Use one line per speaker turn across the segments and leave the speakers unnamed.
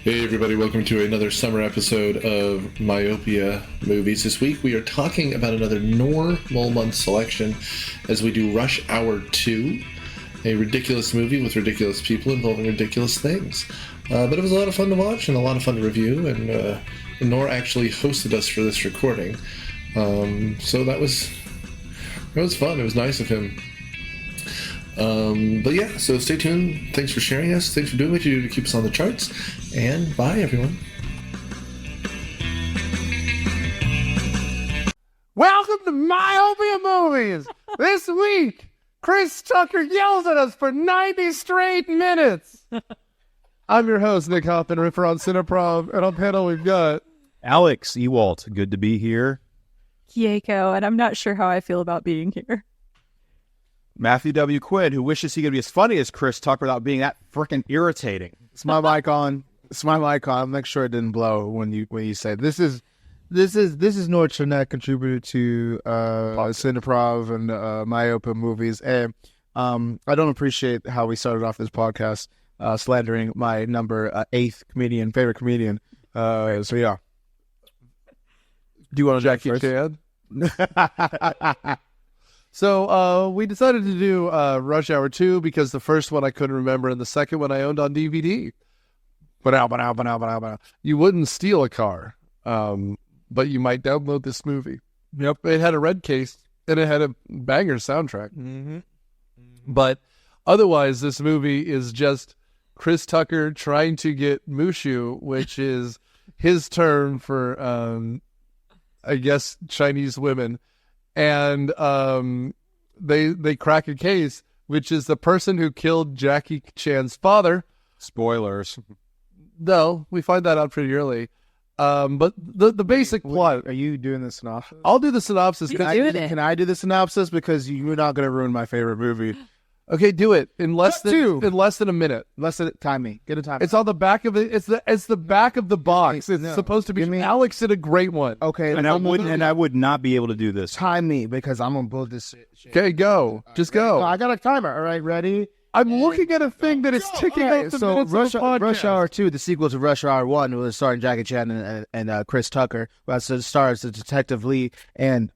Hey everybody, welcome to another summer episode of Myopia Movies. This week we are talking about another normal month selection as we do Rush Hour 2, a ridiculous movie with ridiculous people involving ridiculous things. But it was a lot of fun to watch and a lot of fun to review, and Nora actually hosted us for this recording. So that was fun. It was nice of him. But yeah, so stay tuned. Thanks for sharing us. Thanks for doing what you do to keep us on the charts. And bye, everyone.
Welcome to Myopia Movies! This week, Chris Tucker yells at us for 90 straight minutes! I'm your host, Nick Hoffman, for on Cineprov, and on panel we've got...
Alex Ewalt, good to be here.
Keiko, and I'm not sure how I feel about being here.
Matthew W. Quinn, who wishes he could be as funny as Chris Tucker without being that freaking irritating.
It's my mic on. Make sure it didn't blow when you say this is Nora Chernak, contributor to Cineprov and Myopia Movies, and I don't appreciate how we started off this podcast slandering my number 8th favorite comedian. So yeah. Do you want to Jackie Chan? So we decided to do Rush Hour 2 because the first one I couldn't remember and the second one I owned on DVD. You wouldn't steal a car, but you might download this movie. Yep, it had a red case and it had a banger soundtrack. Mm-hmm. But otherwise, this movie is just Chris Tucker trying to get Mushu, which is his term for, I guess, Chinese women. And they crack a case, which is the person who killed Jackie Chan's father.
Spoilers.
No, we find that out pretty early. But the basic plot.
Are you doing the synopsis?
I'll do the synopsis.
Can I do the synopsis? Because you're not going to ruin my favorite movie.
Okay, do it in less than a minute.
Time me. Get a time.
It's on the back of it. It's the back of the box. It's supposed to be. Alex did a great one.
Okay,
and I would not be able to do this.
Time me because I'm gonna build this shit.
Okay, go. Just go.
No, I got a timer. All right, ready?
I'm looking at a thing that is ticking out the minutes of the podcast.
Rush Hour 2, the sequel to Rush Hour 1, was starring Jackie Chan and Chris Tucker, who stars the Detective Lee and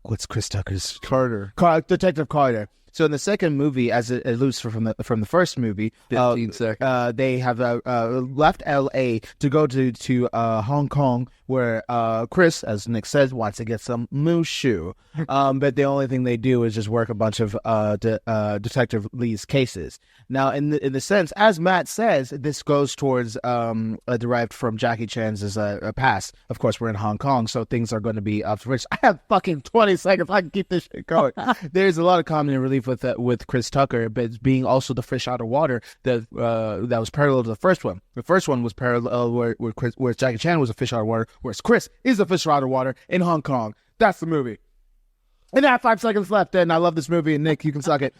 what's Chris Tucker's Detective Carter. So in the second movie, as it alludes from the first movie,
15 seconds.
They have left L.A. to go to Hong Kong, where Chris, as Nick says, wants to get some Mushu. But the only thing they do is just work a bunch of Detective Lee's cases. Now, in the sense, as Matt says, this goes towards derived from Jackie Chan's past. Of course, we're in Hong Kong, so things are going to be up to rich. I have fucking 20 seconds. I can keep this shit going. There's a lot of comedy relief with Chris Tucker, but being also the fish out of water that was parallel to the first one. The first one was parallel where Jackie Chan was a fish out of water, whereas Chris is a fish out of water in Hong Kong. That's the movie. And I have 5 seconds left, and I love this movie, and Nick, you can suck it.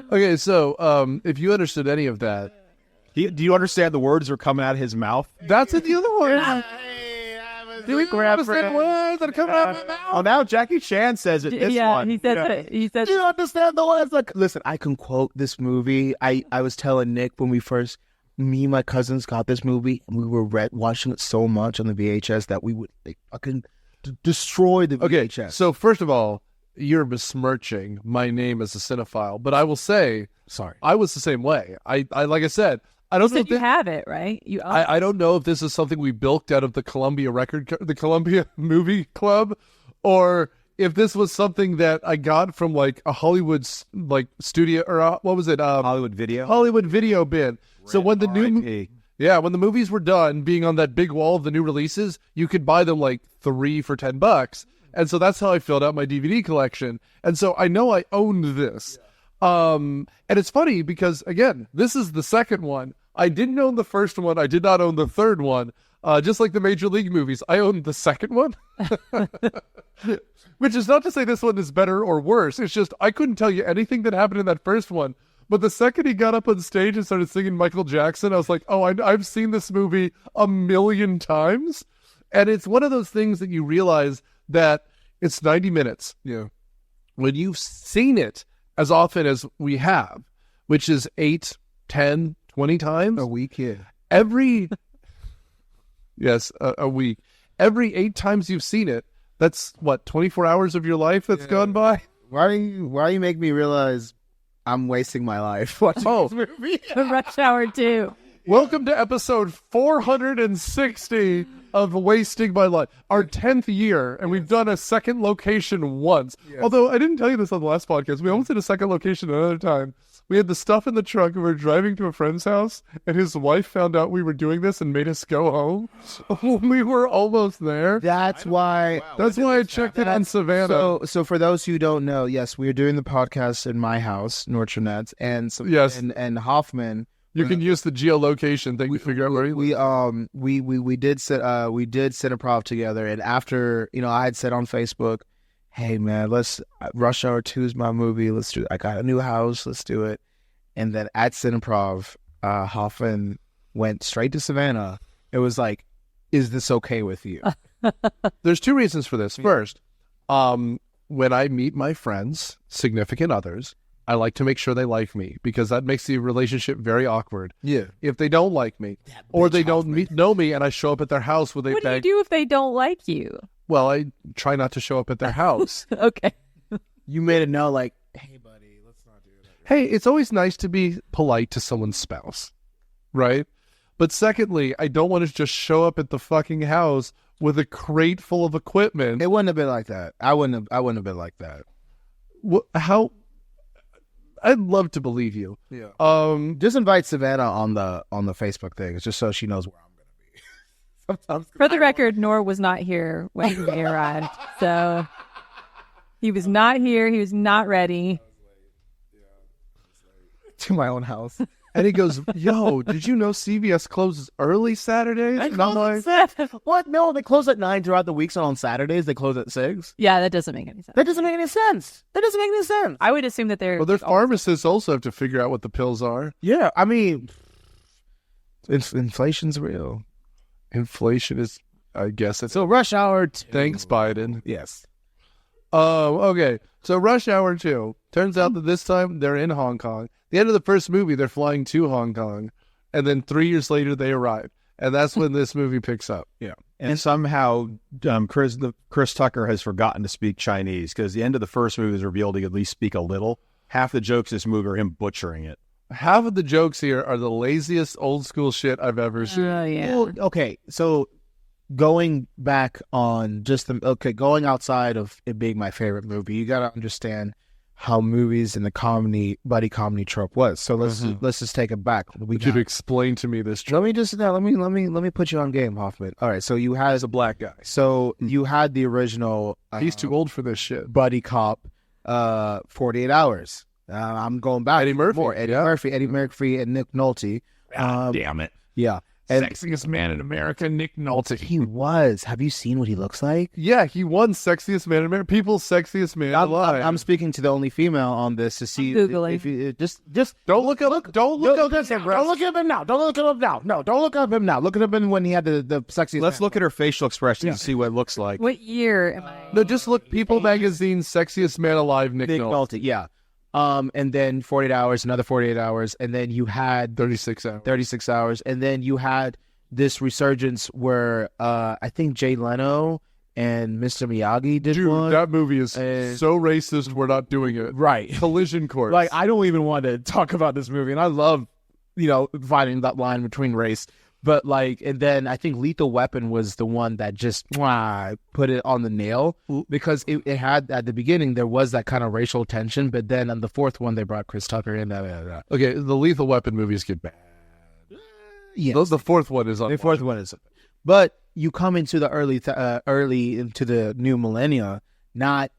Okay, so if you understood any of that,
Do you understand the words that are coming out of his mouth?
that's in the other one.
Do we grab
understand words that are coming out of my mouth?
Oh, now Jackie Chan says it. This one.
He says it. He says.
Do you understand the words? Like, listen, I can quote this movie. I was telling Nick when me and my cousins got this movie, and we were watching it so much on the VHS that we would fucking destroy the VHS.
Okay, so first of all, you're besmirching my name as a cinephile, but I will say,
sorry,
I was the same way. I like I said, I don't know.
You have it right.
I don't know if this is something we bilked out of the Columbia Movie Club, or if this was something that I got from like a Hollywood studio or what was it?
Hollywood Video.
Hollywood Video bin. So when the when the movies were done, being on that big wall of the new releases, you could buy them like 3 for $10. And so that's how I filled out my DVD collection. And so I know I owned this. And it's funny because, again, this is the second one. I didn't own the first one. I did not own the third one. Just like the Major League movies, I owned the second one. Which is not to say this one is better or worse. It's just I couldn't tell you anything that happened in that first one. But the second he got up on stage and started singing Michael Jackson, I was like, oh, I've seen this movie 1,000,000 times. And it's one of those things that you realize that it's 90 minutes. Yeah. When you've seen it as often as we have, which is 8, 10, 20 times
A week, yeah.
every yes, a week. Every 8 times you've seen it, that's what, 24 hours of your life that's gone by?
Why do you make me realize I'm wasting my life watching this movie?
Rush Hour 2.
Welcome to episode 460 of Wasting My Life, our 10th year, and we've done a second location once. Although I didn't tell you this on the last podcast, we almost did a second location another time. We had the stuff in the trunk, and we were driving to a friend's house, and his wife found out we were doing this and made us go home. We were almost there.
That's why.
That's why I checked it on Savannah.
So for those who don't know, yes, we are doing the podcast in my house, Nordstrom, and
Yes.
and Hoffman.
You can use the geolocation thing to figure out where he lives.
We did Cineprov together, and after I had said on Facebook, hey man, let's Rush Hour 2 is my movie. Let's do it. I got a new house. Let's do it. And then at Cineprov, Hoffman went straight to Savannah. It was like, is this okay with you?
There's 2 reasons for this. First, when I meet my friends, significant others, I like to make sure they like me because that makes the relationship very awkward.
Yeah.
If they don't like me or they don't know me and I show up at their house with a
What do you
bag,
do if they don't like you?
well, I try not to show up at their house.
Okay.
You made it know, like, hey buddy, let's not do that.
Hey, it's always nice to be polite to someone's spouse, right? But secondly, I don't want to just show up at the fucking house with a crate full of equipment.
It wouldn't have been like that. I wouldn't have been like that.
How? I'd love to believe you.
Yeah.
Just
invite Savannah on the Facebook thing. It's just so she knows where I'm gonna be. Sometimes
For the record, Nor was not here when we arrived. So he was not here. He was not ready.
to my own house.
And he goes, yo, did you know CVS closes early Saturdays? And I'm like,
What? No, they close at 9 throughout the week. So on Saturdays they close at 6.
Yeah, that doesn't make any sense.
That doesn't make any sense.
I would assume that they're...
well, their pharmacists also have to figure out what the pills are.
Yeah, I mean, inflation's real.
Inflation is, I guess it's...
So Rush Hour 2.
Thanks, Biden.
Yes.
Okay, so Rush Hour 2. Turns out that this time they're in Hong Kong. The end of the first movie, they're flying to Hong Kong. And then 3 years later, they arrive. And that's when this movie picks up.
Yeah. And somehow Chris Tucker has forgotten to speak Chinese because the end of the first movie is revealed he could at least speak a little. Half the jokes in this movie are him butchering it.
Half of the jokes here are the laziest old school shit I've ever seen.
yeah.
Well, okay, so going back on going outside of it being my favorite movie, you got to understand how movies in the buddy comedy trope was. So let's just take it back.
Would you explain to me this trope?
Let me put you on game, Hoffman. All right, so you had
As a black guy.
So you had the original.
He's too old for this shit.
Buddy cop, 48 Hours. I'm going back.
Eddie Murphy.
More. Eddie Murphy, and Nick Nolte.
Damn it.
Yeah. And
Sexiest man in America, Nick Nolte.
he was. Have you seen what he looks like?
Yeah, he won Sexiest Man in America. People's Sexiest Man Alive.
I'm speaking to the only female on this to see
Googling.
if you just
Don't look up. Don't look up his breasts.
Don't look at him now. Don't look at him now. No, don't look at him now. Look at him when he had the sexiest.
Let's look at her facial expression and see what it looks like.
What year am I?
No, just look. People Magazine, Sexiest Man Alive, Nick Nolte.
Nolte. Yeah. And then 48 Hours, another 48 Hours, and then you had
36 hours.
36 Hours, and then you had this resurgence where I think Jay Leno and Mr. Miyagi did
Dude,
one.
that movie is so racist. We're not doing it.
Right.
Collision Course.
Like, I don't even want to talk about this movie, and I love, finding that line between race. But and then I think Lethal Weapon was the one that just put it on the nail because it had, at the beginning, there was that kind of racial tension, but then on the fourth one, they brought Chris Tucker in.
Okay, the Lethal Weapon movies get bad.
Yes.
The fourth one is on.
The fourth one is. But you come into the early into the new millennia, not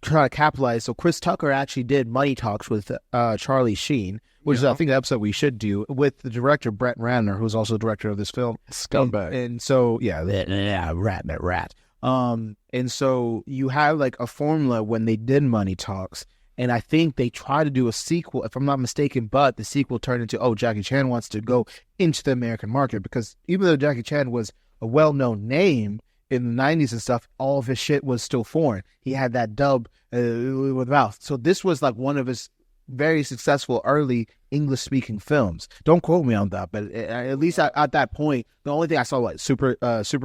trying to capitalize. So Chris Tucker actually did Money Talks with Charlie Sheen, which is, I think, the episode we should do with the director Brett Ratner, who's also the director of this film.
Scumbag.
And so rat. And so you have like a formula when they did Money Talks. And I think they tried to do a sequel, if I'm not mistaken, but the sequel turned into, Jackie Chan wants to go into the American market, because even though Jackie Chan was a well-known name in the 90s and stuff, all of his shit was still foreign. He had that dub with mouth. So this was like one of his very successful early English-speaking films. Don't quote me on that, but at least at that point, the only thing I saw like Super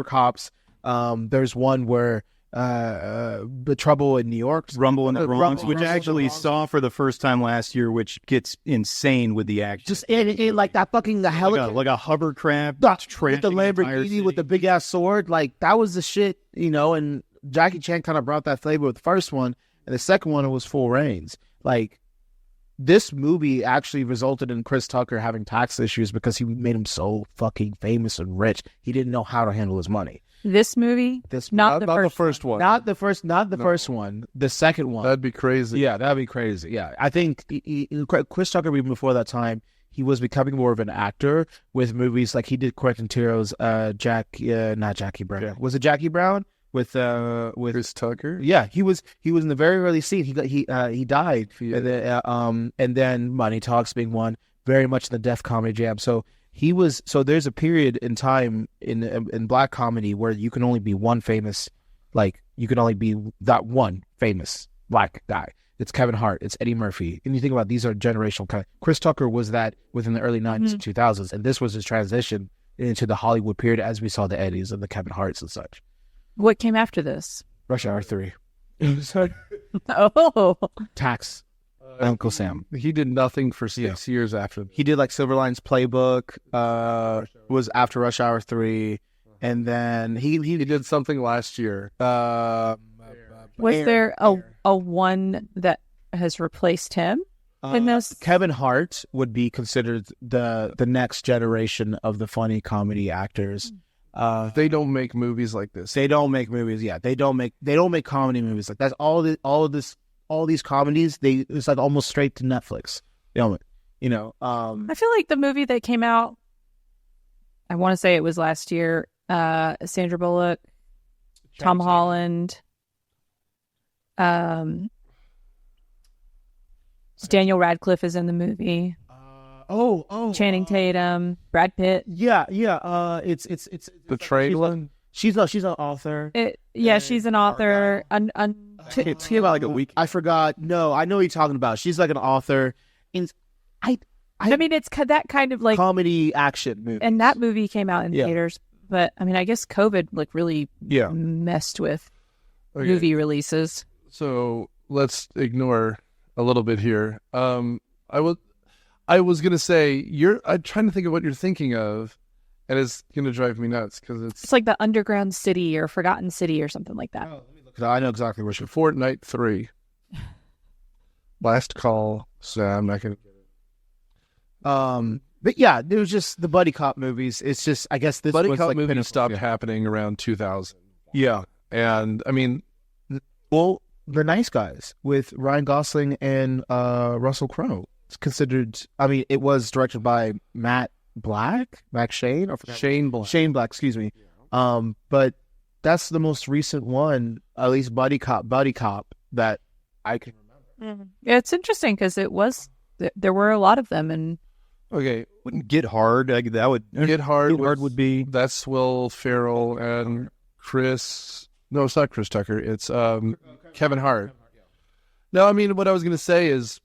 Cops. There's one where the Trouble in New York,
Rumble in the Bronx, which I
Rumble in the
actually
Bronx.
saw for the first time last year, which gets insane with the action.
Just it like that fucking the helicopter.
Like a hovercraft,
With the Lamborghini with the big ass sword, like that was the shit, and Jackie Chan kind of brought that flavor with the first one, and the second one was Full Reigns. Like this movie actually resulted in Chris Tucker having tax issues because he made him so fucking famous and rich. He didn't know how to handle his money.
This movie, not the first
one.
Not the first one. The second one.
That'd be crazy.
Yeah, that'd be crazy. Yeah, I think Chris Tucker, even before that time, he was becoming more of an actor with movies like he did Quentin Taranto's not Jackie Brown.
Yeah.
Was it Jackie Brown with
Chris Tucker?
Yeah, he was in the very early scene. He died,
Yeah.
and then Money Talks being one, very much in the Def Comedy Jam. So there's a period in time in black comedy where you can only be one famous, like you can only be that one famous black guy. It's Kevin Hart, it's Eddie Murphy, and you think about these are generational kind. Chris Tucker was that within the early '90s and 2000s, and this was his transition into the Hollywood period as we saw the Eddies and the Kevin Harts and such.
What came after this?
Rush Hour 3,
Oh,
Tax, Uncle Sam.
He did nothing for 6 years after that.
He did like Silver Line's Playbook, was after Rush Hour 3, and then he
did something last year.
was there a one that has replaced him in this?
Kevin Hart would be considered the next generation of the funny comedy actors.
They don't make movies like this.
They don't make movies. Yeah, they don't make comedy movies like that's all these comedies. It's like almost straight to Netflix.
I feel like the movie that came out, I want to say it was last year. Sandra Bullock, Tom Holland, Daniel Radcliffe is in the movie. Channing Tatum, Brad Pitt.
Yeah. It's
The trailer.
She's an author.
She's an author.
It came out like a week.
I forgot. No, I know what you're talking about. She's like an author. And
I mean, it's that kind of like
comedy action movie.
and that movie came out in theaters. But I mean, I guess COVID like really
Yeah.
messed with
Okay.
movie releases.
So let's ignore a little bit here. I was gonna say I'm trying to think of what you're thinking of, and it's gonna drive me nuts because
It's like the Underground City or Forgotten City or something like that.
I know exactly what you're.
Fortnite 3. Last call. So I'm not gonna.
But yeah, it was just the buddy cop movies. It's just I guess this
Buddy
was
cop
like
movies
pinnacle.
stopped happening around 2000,
Yeah.
and I mean,
Well, The Nice Guys with Ryan Gosling and Russell Crowe. It's considered. I mean, it was directed by Matt Shane, or
Shane Black.
Shane Black. Excuse me. But that's the most recent one, at least buddy cop that I can remember.
Yeah, it's interesting because there were a lot of them, and
Okay,
Wouldn't Get Hard, like, that would
Get Hard.
would be.
That's Will Ferrell and Chris. No, it's not Chris Tucker. It's Kevin Hart. No, I mean, what I was going to say is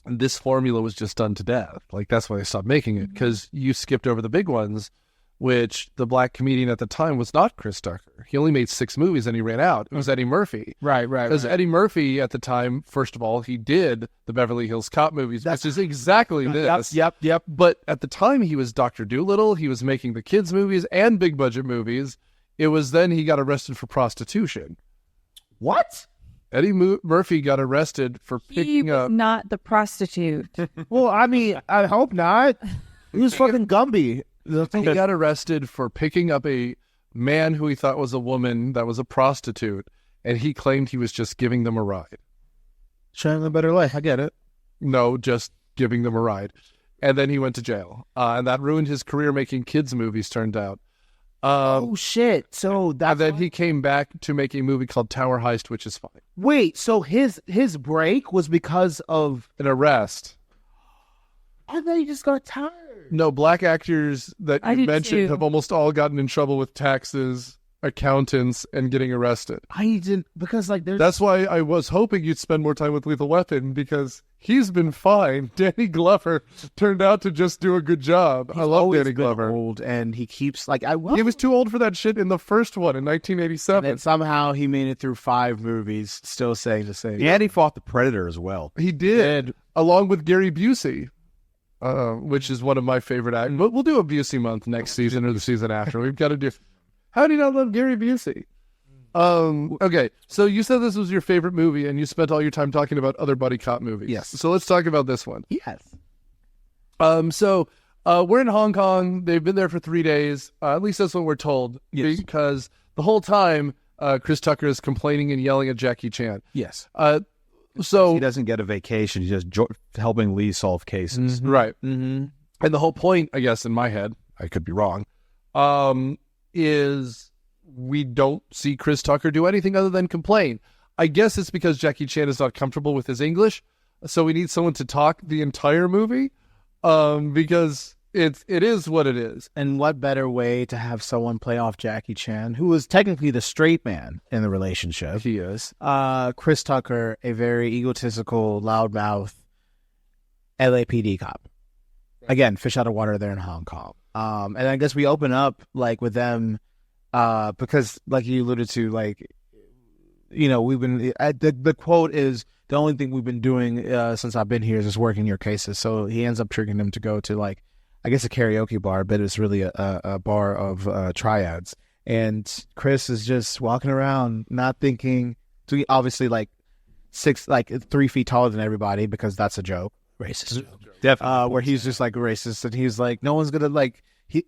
this formula was just done to death. Like, that's why they stopped making it, because you skipped over the big ones, which the black comedian at the time was not Chris Tucker. He only made 6 movies and he ran out. It was Eddie Murphy.
Right.
Because Eddie Murphy at the time, first of all, he did the Beverly Hills Cop movies, which is exactly this.
Yep.
But at the time, he was Dr. Dolittle. He was making the kids' movies and big budget movies. It was then he got arrested for prostitution.
What?
Eddie Murphy got arrested for
he
picking
was
up.
not the prostitute.
Well, I mean, I hope not. He was fucking Gumby.
He got arrested for picking up a man who he thought was a woman that was a prostitute, and he claimed he was just giving them a ride.
Trying a better life. I get it.
No, just giving them a ride. And then he went to jail. And that ruined his career making kids' movies, turned out.
Oh shit! So that
And then he came back to make a movie called Tower Heist, which is fine.
wait. So his break was because of.
An arrest.
I thought he just got tired.
No, black actors that
I
you
did
mentioned
too.
have almost all gotten in trouble with taxes accountants and getting arrested.
I didn't because like there's
That's why I was hoping you'd spend more time with Lethal Weapon, because he's been fine. Danny Glover turned out to just do a good job. I love
always
Danny
been
Glover.
old, and he keeps like
He was too old for that shit in the first one in
and
1987.
then somehow he made it through 5 movies, still saying the same.
And he fought the Predator as well.
He did, along with Gary Busey, which is one of my favorite actors. But we'll do a Busey month next season or the season after. We've got to do. How do you not love Gary Busey? Okay, so you said this was your favorite movie, and you spent all your time talking about other buddy cop movies.
Yes.
So let's talk about this one.
Yes.
So we're in Hong Kong. They've been there for 3 days. At least that's what we're told.
Yes.
Because the whole time, Chris Tucker is complaining and yelling at Jackie Chan.
Yes.
So
He doesn't get a vacation. He's just helping Lee solve cases.
right.
Mm-hmm.
And the whole point, I guess, in my head, I could be wrong, is we don't see Chris Tucker do anything other than complain. I guess it's because Jackie Chan is not comfortable with his English, so we need someone to talk the entire movie, because it is what it is.
And what better way to have someone play off Jackie Chan, who is technically the straight man in the relationship?
He is.
Chris Tucker, a very egotistical, loudmouth LAPD cop. Again, fish out of water there in Hong Kong. And I guess we open up like with them, because like you alluded to, like, you know, we've been the quote is, the only thing we've been doing since I've been here is just working your cases. So he ends up triggering them to go to, like, I guess a karaoke bar, but it's really a bar of triads. And Chris is just walking around, not thinking. So he obviously like 3 feet taller than everybody, because that's a joke, racist joke.
Definitely.
Where he's just like racist, and he's like, no one's gonna like he.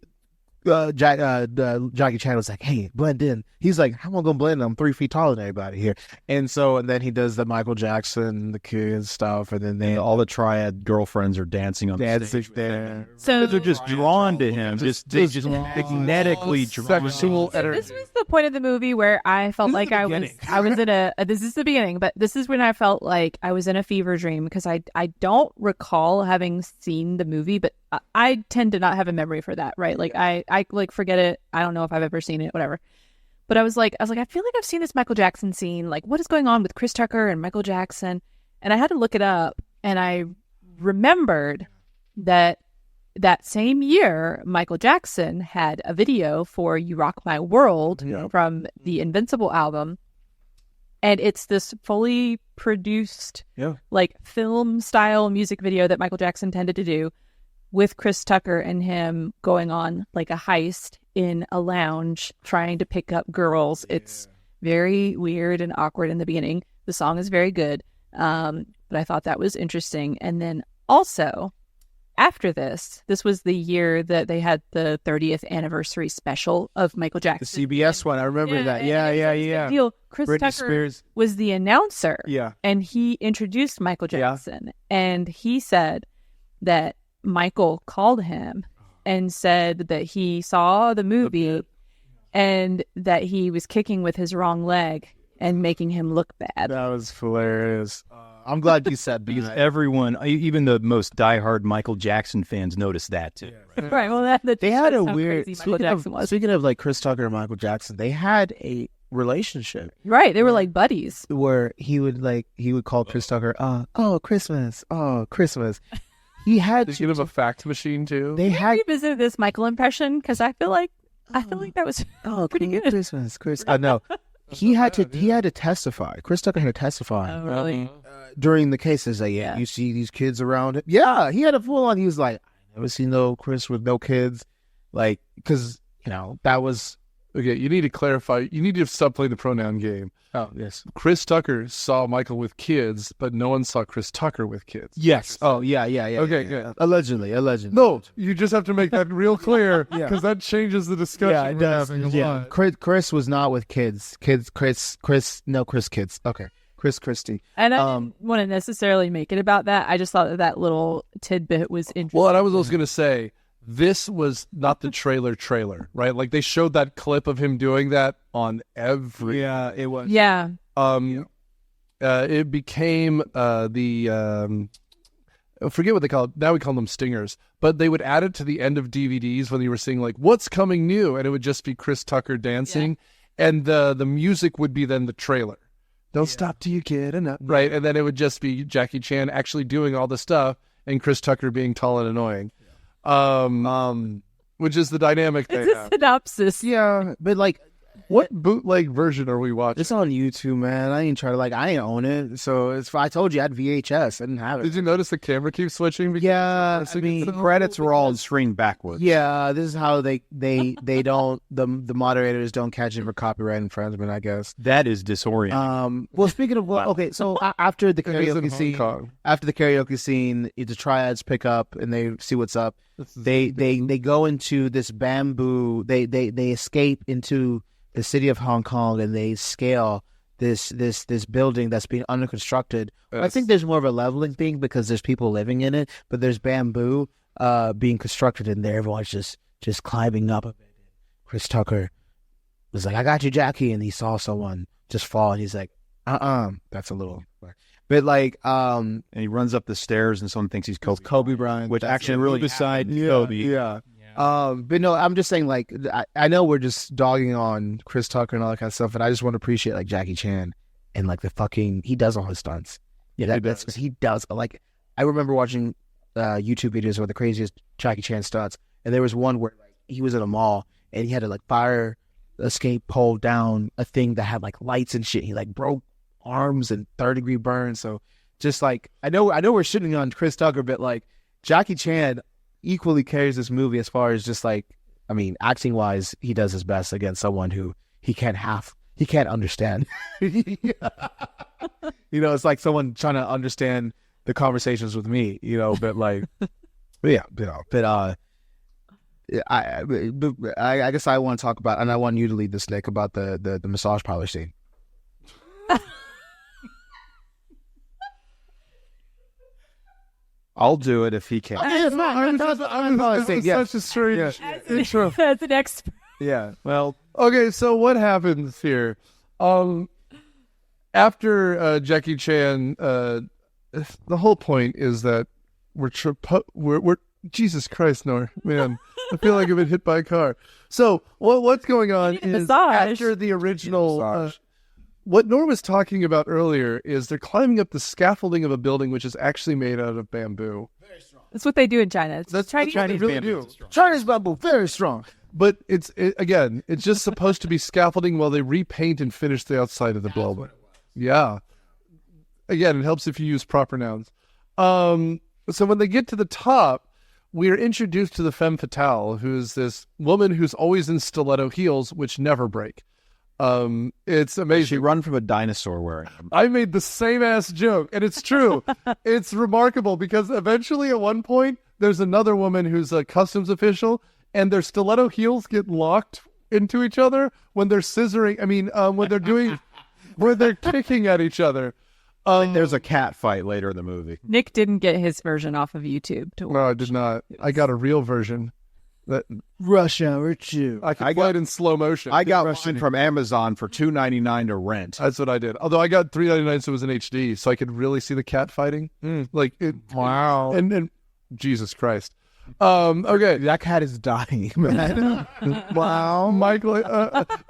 Jackie Chan was like, hey, blend in. He's like, how am I gonna blend in? I'm 3 feet taller than everybody here. And then he does the Michael Jackson, the kids stuff, and then they
All the triad girlfriends are dancing on the
dancing
stage.
there.
So
They're just drawn to him. They just magnetically drawn.
Sexual
So
energy.
this was the point of the movie where I felt like I was in a this is the beginning, but this is when I felt like I was in a fever dream, because I don't recall having seen the movie, but I tend to not have a memory for that, right? Like I like forget it. I don't know if I've ever seen it, whatever. But I was like, I feel like I've seen this Michael Jackson scene. Like, what is going on with Chris Tucker and Michael Jackson? And I had to look it up, and I remembered that same year, Michael Jackson had a video for You Rock My World from the Invincible album. And it's this fully produced, like, film style music video that Michael Jackson tended to do, with Chris Tucker and him going on like a heist in a lounge trying to pick up girls. Yeah. It's very weird and awkward in the beginning. The song is very good, but I thought that was interesting. And then also, after this was the year that they had the 30th anniversary special of Michael Jackson.
The CBS one, I remember that. Yeah.
Deal. Chris
Britney
Tucker
Spears
was the announcer.
Yeah.
And he introduced Michael Jackson. And he said that Michael called him and said that he saw the movie and that he was kicking with his wrong leg and making him look bad.
That was hilarious. I'm glad you said
Because
that.
everyone, even the most diehard Michael Jackson fans, noticed that too.
Right. Well,
They had a
how
weird.
crazy Michael Jackson was.
Speaking of like Chris Tucker and Michael Jackson, they had a relationship
Right. They were like buddies.
where he would call Chris Tucker, oh Christmas. He had
Did you give him a fact machine too?
they had
Revisit this Michael impression, because I feel like that was pretty good.
Christmas. No, he had to testify. Chris Tucker had to testify
Oh, really?
during the cases. Like,
Yeah.
you see these kids around him. Yeah, he had a full on. He was like, I never seen no Chris with no kids, like, because that was.
Okay, you need to clarify. You need to stop playing the pronoun game.
Oh yes,
Chris Tucker saw Michael with kids, but no one saw Chris Tucker with kids.
yes. Oh yeah.
Okay,
yeah.
good.
Allegedly.
No, you just have to make that real clear,
Yeah.
because that changes the discussion.
Yeah, it
we're
does.
having a
Yeah,
lot.
Chris was not with kids. Chris kids. Okay, Chris Christie.
And I didn't want to necessarily make it about that. I just thought that little tidbit was interesting.
Well, and I was also going to say, this was not the trailer, right? Like, they showed that clip of him doing that on every.
Yeah, it was.
Yeah.
It became I forget what they call it. Now we call them stingers, but they would add it to the end of DVDs when you were seeing like what's coming new, and it would just be Chris Tucker dancing. and the music would be then the trailer. Don't stop till you get enough, right? And then it would just be Jackie Chan actually doing all the stuff, and Chris Tucker being tall and annoying. Which is the dynamic they
It's a
have.
synopsis.
Yeah, but like,
What bootleg version are we watching?
it's on YouTube, man. I ain't try to I ain't own it. So it's. I told you I had VHS. I didn't have it.
Did you notice the camera keeps switching?
Yeah, I mean,
The credits were all screened backwards.
yeah. This is how they don't the moderators don't catch it for copyright infringement, I guess.
That is disorienting.
Well, speaking of okay, so after the
It is in
karaoke
Hong
scene,
Kong.
the triads pick up and they see what's up. They go into this bamboo. They escape into the city of Hong Kong and they scale this building that's being under constructed. I think there's more of a leveling thing because there's people living in it, but there's bamboo being constructed in there. Everyone's just climbing up a bit. Chris Tucker was like, "I got you, Jackie," and he saw someone just fall, and he's like, that's a little." But like,
And he runs up the stairs, and someone thinks he's
Kobe Bryant,
which
that's
actually
it.
really
beside
Kobe.
Yeah. But no, I'm just saying, like, I know we're just dogging on Chris Tucker and all that kind of stuff, but I just want to appreciate like Jackie Chan and like he does all his stunts. Yeah, that's he does. Like, I remember watching YouTube videos with the craziest Jackie Chan stunts, and there was one where like he was at a mall and he had to like fire escape pole down a thing that had like lights and shit. He like broke arms and third-degree burns. So just like I know we're shitting on Chris Tucker, but like Jackie Chan equally carries this movie as far as just like, I mean, acting wise, he does his best against someone who he can't understand. You know, it's like someone trying to understand the conversations with me, you know, but like, I guess I want to talk about, and I want you to lead this, Nick, about the massage parlor scene.
I'll do it if he can.
Such a strange intro.
That's an expert.
Yeah.
Well,
Okay, so what happens here? After Jackie Chan, the whole point is that we're Jesus Christ, Nor, man, I feel like I've been hit by a car. So what's going on is
Massage.
after the original. What Nor was talking about earlier is they're climbing up the scaffolding of a building which is actually made out of bamboo.
That's what they do in China. It's Chinese.
Chinese really do.
Chinese bamboo, very strong.
But it's just supposed to be scaffolding while they repaint and finish the outside of the building. Yeah. Again, it helps if you use proper nouns. So when they get to the top, we are introduced to the femme fatale, who's this woman who's always in stiletto heels, which never break. It's amazing.
she run from a dinosaur wearing them.
I made the same ass joke, and it's true. It's remarkable because eventually at one point, there's another woman who's a customs official, and their stiletto heels get locked into each other when they're scissoring. I mean, when they're kicking at each other.
There's a cat fight later in the movie.
Nick didn't get his version off of YouTube.
No, I did not. I got a real version. That
Rush Hour 2.
I could play it in slow motion.
I got one from Amazon for $2.99 to rent.
That's what I did. Although I got $3.99, so it was in HD, so I could really see the cat fighting. Like it.
Wow.
And Jesus Christ. Okay.
That cat is dying, man. Wow.
Michael,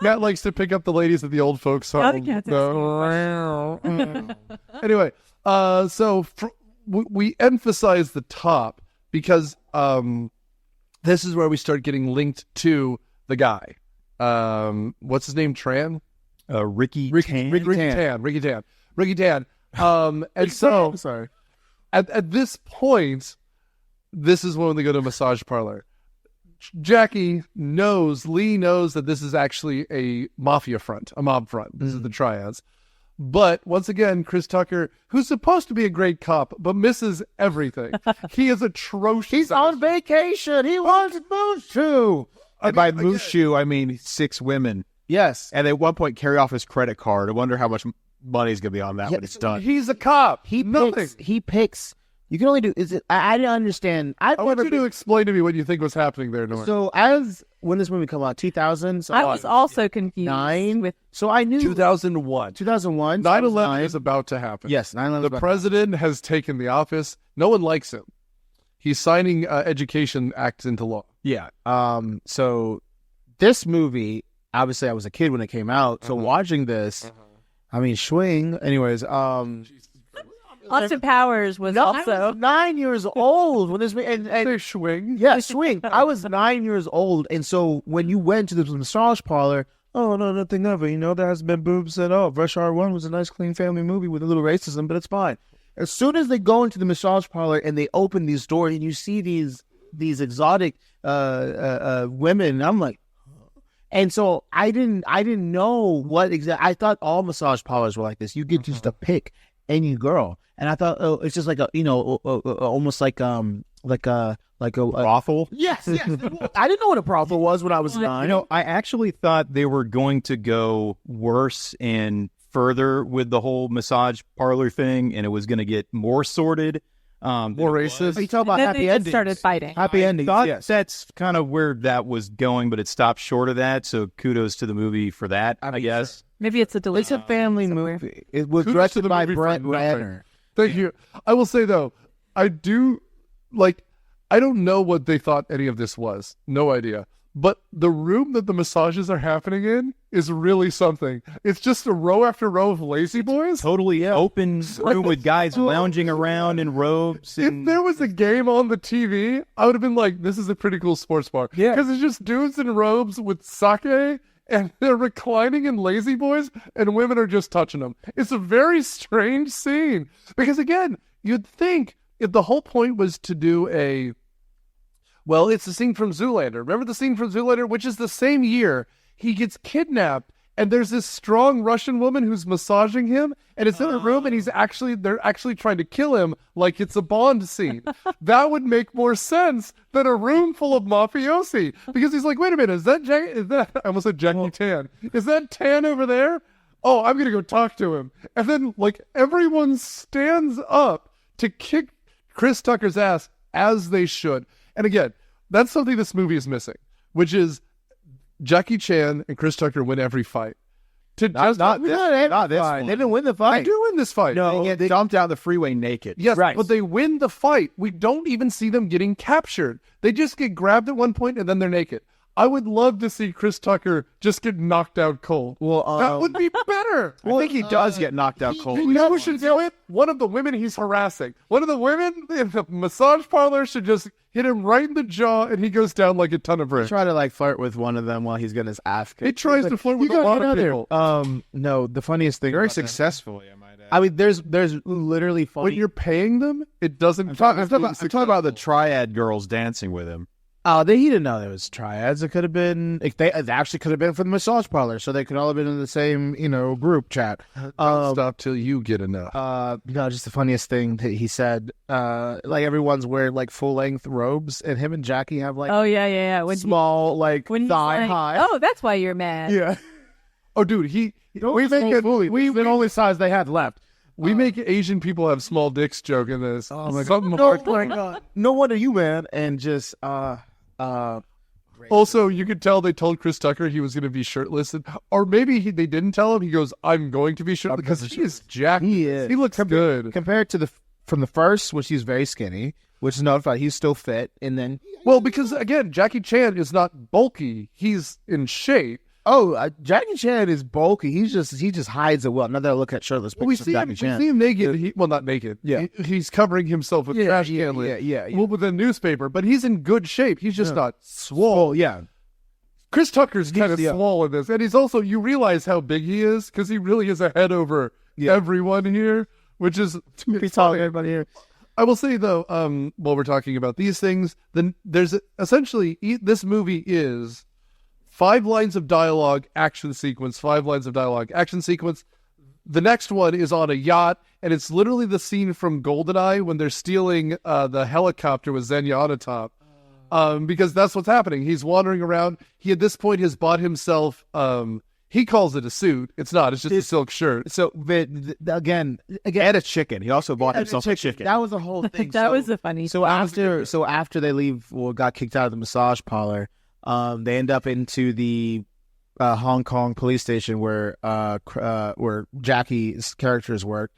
Matt likes to pick up the ladies at the old folks home.
Other cats are
Anyway, so we emphasize the top because this is where we start getting linked to the guy. What's his name? Tran?
Ricky Tan.
Ricky Tan. And so
Sorry.
at this point, this is when they go to a massage parlor. Lee knows that this is actually a mafia front, a mob front. This is the triads. But once again, Chris Tucker, who's supposed to be a great cop, but misses everything. He is atrocious.
He's on vacation. He wants Mushu.
And by Mushu, I mean 6 women.
Yes.
And at one point, carry off his credit card. I wonder how much money's going to be on that when it's done.
He's a cop.
He picks. You can only do. Is it? I didn't understand.
I want you to explain to me what you think was happening there, Norm.
So when this movie come out, 2000. So
I was also confused.
9
with.
So I knew
2001.
2001.
9/11 is about to happen.
Yes, 9/11.
The president has taken the office. No one likes him. He's signing Education Acts into law.
Yeah. So this movie obviously I was a kid when it came out, so watching this, I mean, swing. Anyways,
Austin Powers was
I
also
was 9 years old when this and
They swing.
yeah, swing. I was 9 years old, and so when you went to the massage parlor, oh no, nothing of it. You know, there hasn't been boobs at all. Rush Hour 1 was a nice, clean family movie with a little racism, but it's fine. As soon as they go into the massage parlor and they open these doors and you see these exotic women, I'm like, and so I didn't know what exactly. I thought all massage parlors were like this. You get just to pick any girl, and I thought, oh, it's just like a, almost like a
Brothel?
Yes. I didn't know what a brothel was when I was 9.
I actually thought they were going to go worse and further with the whole massage parlor thing, and it was going to get more sordid.
More racist.
Are you talking about
then
happy
they
endings?
started fighting.
Happy endings.
Thought
Yes.
that's kind of where that was going, but it stopped short of that. So kudos to the movie for that, I guess.
Maybe it's a delay.
It's a family movie. It was
Kudos to
directed
the
by
movie for
Brett
nothing.
Ratner.
Thank you. I will say though, I don't know what they thought any of this was. No idea. But the room that the massages are happening in is really something. It's just a row after row of lazy boys.
Totally open room with guys lounging around in robes.
If
And
there was a game on the TV, I would have been like, this is a pretty cool sports bar.
Yeah.
Because it's just dudes in robes with sake, and they're reclining in lazy boys, and women are just touching them. It's a very strange scene. Because again, you'd think if the whole point was to do well, it's the scene from Zoolander. Remember the scene from Zoolander, which is the same year he gets kidnapped, and there's this strong Russian woman who's massaging him, and it's in a room, and they're actually trying to kill him like it's a Bond scene. That would make more sense than a room full of mafiosi, because he's like, wait a minute, is that I almost said Jackie Tan? Is that Tan over there? Oh, I'm gonna go talk to him, and then like everyone stands up to kick Chris Tucker's ass as they should. And again, that's something this movie is missing, which is Jackie Chan and Chris Tucker win every fight.
not this
They didn't win the fight.
They do win this fight.
No, they jumped down the freeway naked.
Yes,
Right.
but they win the fight. We don't even see them getting captured. They just get grabbed at one point and then they're naked. I would love to see Chris Tucker just get knocked out cold.
Well,
that would be better.
I think he does get knocked out cold.
You know who should do it? One of the women he's harassing. One of the women in the massage parlor should just hit him right in the jaw, and he goes down like a ton of bricks.
try to like flirt with one of them while he's getting his ass kicked.
He tries to flirt with a lot of people.
No, the funniest thing.
Very
about that-
successfully, I might add.
I mean, there's literally funny.
When you're paying them, it doesn't.
I'm talking about the triad girls dancing with him.
Oh, he didn't know there was triads. It could have been. It actually could have been for the massage parlor, so they could all have been in the same, group chat.
Don't stop till you get enough.
No, just the funniest thing that he said. Like everyone's wearing like full length robes, and him and Jackie have like
Oh yeah. When
small like
when he's
thigh
like,
high.
oh, that's why you're mad.
Yeah,
Oh, dude, we make it.
the only size they had left.
We make Asian people have small dicks joke in this.
Oh my
Something
god!
hard-
No, God. No wonder you, man, and just
Also, you could tell they told Chris Tucker he was going to be shirtless, or maybe they didn't tell him. He goes, "I'm going to be shirtless," because he is jacked.
He is.
He looks good.
compared to from the first, which he's very skinny, which is notified he's still fit, and then
Well, because again, Jackie Chan is not bulky; he's in shape.
Jackie Chan is bulky. He just hides it well. Now that I look at shirtless
Well, we
pictures
see
of
him.
Jackie
We
Chan.
see him naked. Well, not naked.
Yeah.
He's covering himself with trash can lid.
yeah.
Well, with a newspaper, but he's in good shape. He's just not swole.
Oh yeah.
Chris Tucker's kind of
yeah.
swole in this, and he's also. You realize how big he is because he really is a head over everyone here, which is
Be talking everybody here.
I will say though, while we're talking about these things, then there's essentially this movie is 5 lines of dialogue, action sequence, 5 lines of dialogue, action sequence. The next one is on a yacht, and it's literally the scene from GoldenEye when they're stealing the helicopter with Xenia on top. Because that's what's happening. He's wandering around. He at this point has bought himself. He calls it a suit. It's not. It's just a silk shirt.
So again,
And a chicken. He also bought himself a chicken.
that was the whole thing.
That was a funny.
So after they leave, got kicked out of the massage parlor, they end up into the Hong Kong police station where Jackie's characters work,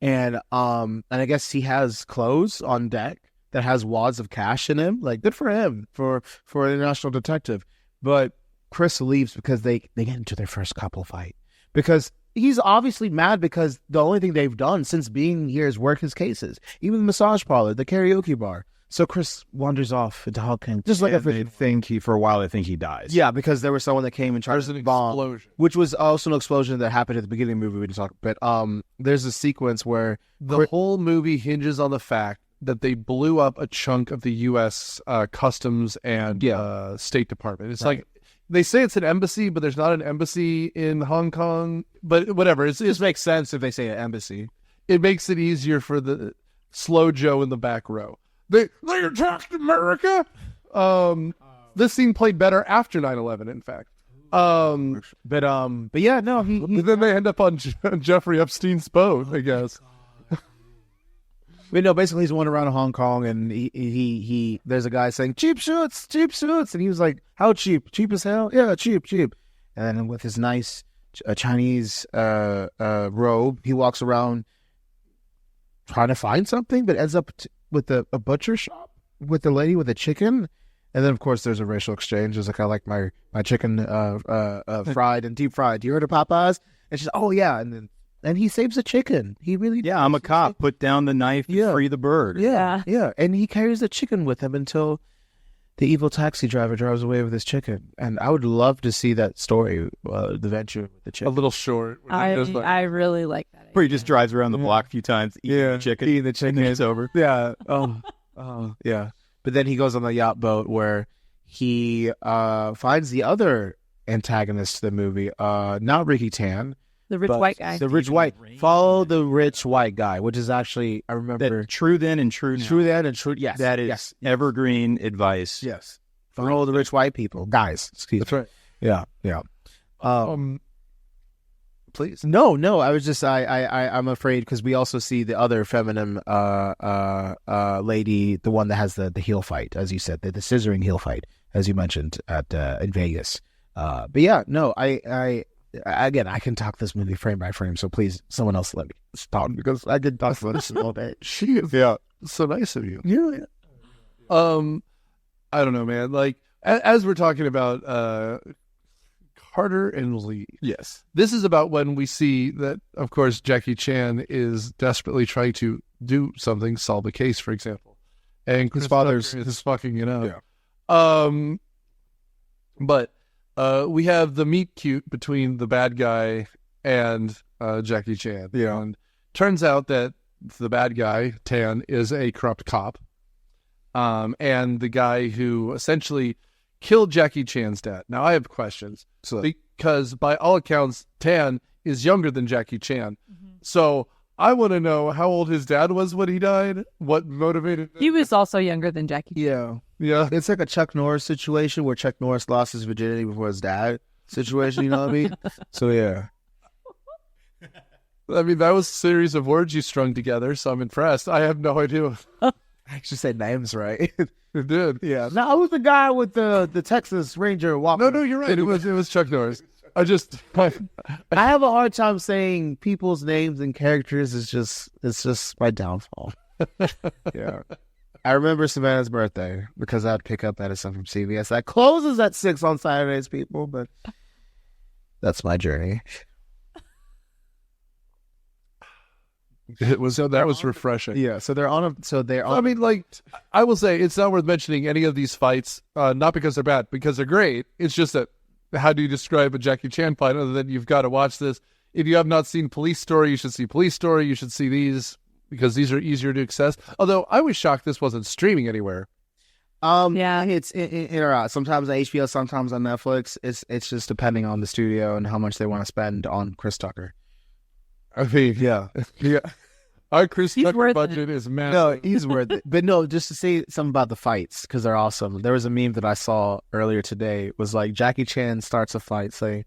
and I guess he has clothes on deck that has wads of cash in him. Like, good for him for an international detective. But Chris leaves because they get into their first couple fight. Because he's obviously mad because the only thing they've done since being here is work his cases. Even the massage parlor, the karaoke bar. So Chris wanders off into Hong Kong. Just like
they think for a while they think he dies.
Yeah, because there was someone that came and tried
There's
to
an
bomb,
explosion.
which was also an explosion that happened at the beginning of the movie. We didn't talk, but there's a sequence where
The whole movie hinges on the fact that they blew up a chunk of the U.S. Customs and State Department. It's like they say it's an embassy, but there's not an embassy in Hong Kong. But whatever, it just makes sense if they say an embassy. It makes it easier for the slow Joe in the back row. They attacked America. This scene played better after 9/11, in fact.
But yeah, no,
Then they end up on Jeffrey Epstein's boat, I guess.
But no, basically he's wandering around Hong Kong, and he there's a guy saying cheap suits, and he was like, how cheap? Cheap as hell? Yeah, cheap. And then with his nice Chinese robe, he walks around trying to find something, but ends up with a butcher shop with the lady with the chicken. And then, of course, there's a racial exchange. It's like, I like my chicken fried and deep fried. You heard of Popeyes? And she's, oh, yeah. And he saves the chicken. He really
Yeah, I'm a cop. Put down the knife, free the bird.
Yeah. And he carries the chicken with him until the evil taxi driver drives away with his chicken. And I would love to see that story, the venture with the chicken.
A little short.
I really like that.
Where he just drives around the block a few times, eating the chicken, and it's over.
Yeah. Yeah. But then he goes on the yacht boat where he finds the other antagonist to the movie, not Ricky Tan.
The rich white guy.
The rich white. Follow the rich white guy, which is actually, I remember.
True then and true now.
True then and true, yes.
That is evergreen advice.
Yes. Follow the rich white people. Guys, excuse me.
That's right.
Yeah.
Please.
No, I was just I'm afraid because we also see the other feminine lady, the one that has the heel fight, as you said, the scissoring heel fight, as you mentioned in Vegas. But yeah, no, I again, I can talk this movie frame by frame, so please, someone else let me talk because I did talk about this all day.
She is so nice of you.
Yeah.
I don't know, man. Like as we're talking about Carter and Lee.
Yes.
This is about when we see that, of course, Jackie Chan is desperately trying to do something, solve a case, for example. And Chris father's is fucking it up. Yeah. But we have the meet cute between the bad guy and Jackie Chan.
Yeah.
And turns out that the bad guy, Tan, is a corrupt cop. And the guy who essentially killed Jackie Chan's dad. Now, I have questions. Because by all accounts, Tan is younger than Jackie Chan. Mm-hmm. So I want to know how old his dad was when he died. What motivated him.
He was also younger than Jackie Chan.
Yeah.
It's like a Chuck Norris situation where Chuck Norris lost his virginity before his dad situation, you know what I mean? So, yeah.
I mean, that was a series of words you strung together, so I'm impressed. I have no idea.
I actually said names right.
It did.
Yeah. No, I was the guy with the Texas Ranger walking.
No, you're right. It was Chuck Norris. I
have a hard time saying people's names and characters. It's just my downfall. Yeah. I remember Savannah's birthday because I'd pick up medicine from CVS. That closes at 6 on Saturdays, people, but that's my journey.
That was refreshing.
Yeah, so they're on.
I mean, like, I will say it's not worth mentioning any of these fights, not because they're bad, because they're great. It's just that how do you describe a Jackie Chan fight other than you've got to watch this? If you have not seen Police Story, you should see Police Story. You should see these because these are easier to access. Although I was shocked this wasn't streaming anywhere.
Yeah,
it's in or out. Sometimes on HBO, sometimes on Netflix. It's just depending on the studio and how much they want to spend on Chris Tucker.
I mean, yeah. Our Chris
He's
Tucker budget is massive.
No, he's worth it. But no, just to say something about the fights, because they're awesome. There was a meme that I saw earlier today. It was like Jackie Chan starts a fight saying,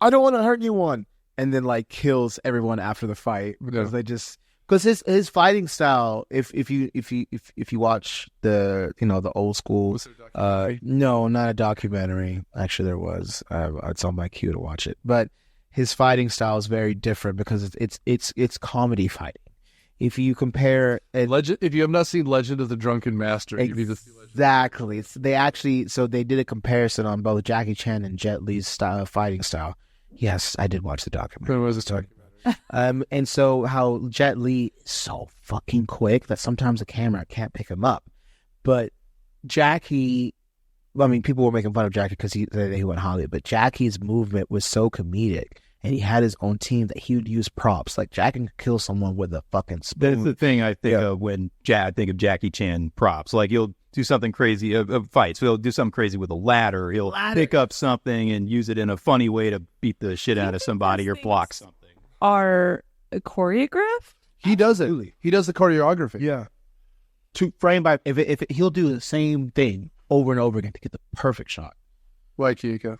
I don't want to hurt anyone. And then like kills everyone after the fight because they just... Because his fighting style, if you watch the old school... No, not a documentary. Actually, there was. It's on my queue to watch it. But his fighting style is very different because it's comedy fighting. if you compare it,
Legend. If you have not seen Legend of the Drunken Master, you need to see Legend.
exactly, they did a comparison on both Jackie Chan and Jet Li's fighting style. Yes, I did watch the documentary.
What was it talking about?
And so how Jet Li is so fucking quick that sometimes the camera can't pick him up, but Jackie. I mean, people were making fun of Jackie because he went Hollywood, but Jackie's movement was so comedic, and he had his own team that he would use props. Like Jackie could kill someone with a fucking spoon.
That's the thing I think of when I think of Jackie Chan props. Like he'll do something crazy of fights. He'll do something crazy with a ladder. He'll pick up something and use it in a funny way to beat the shit out of somebody or block something.
Are choreographed?
He does it. He does the choreography.
Yeah. To frame by if he'll do the same thing over and over again to get the perfect shot.
Why, Keiko?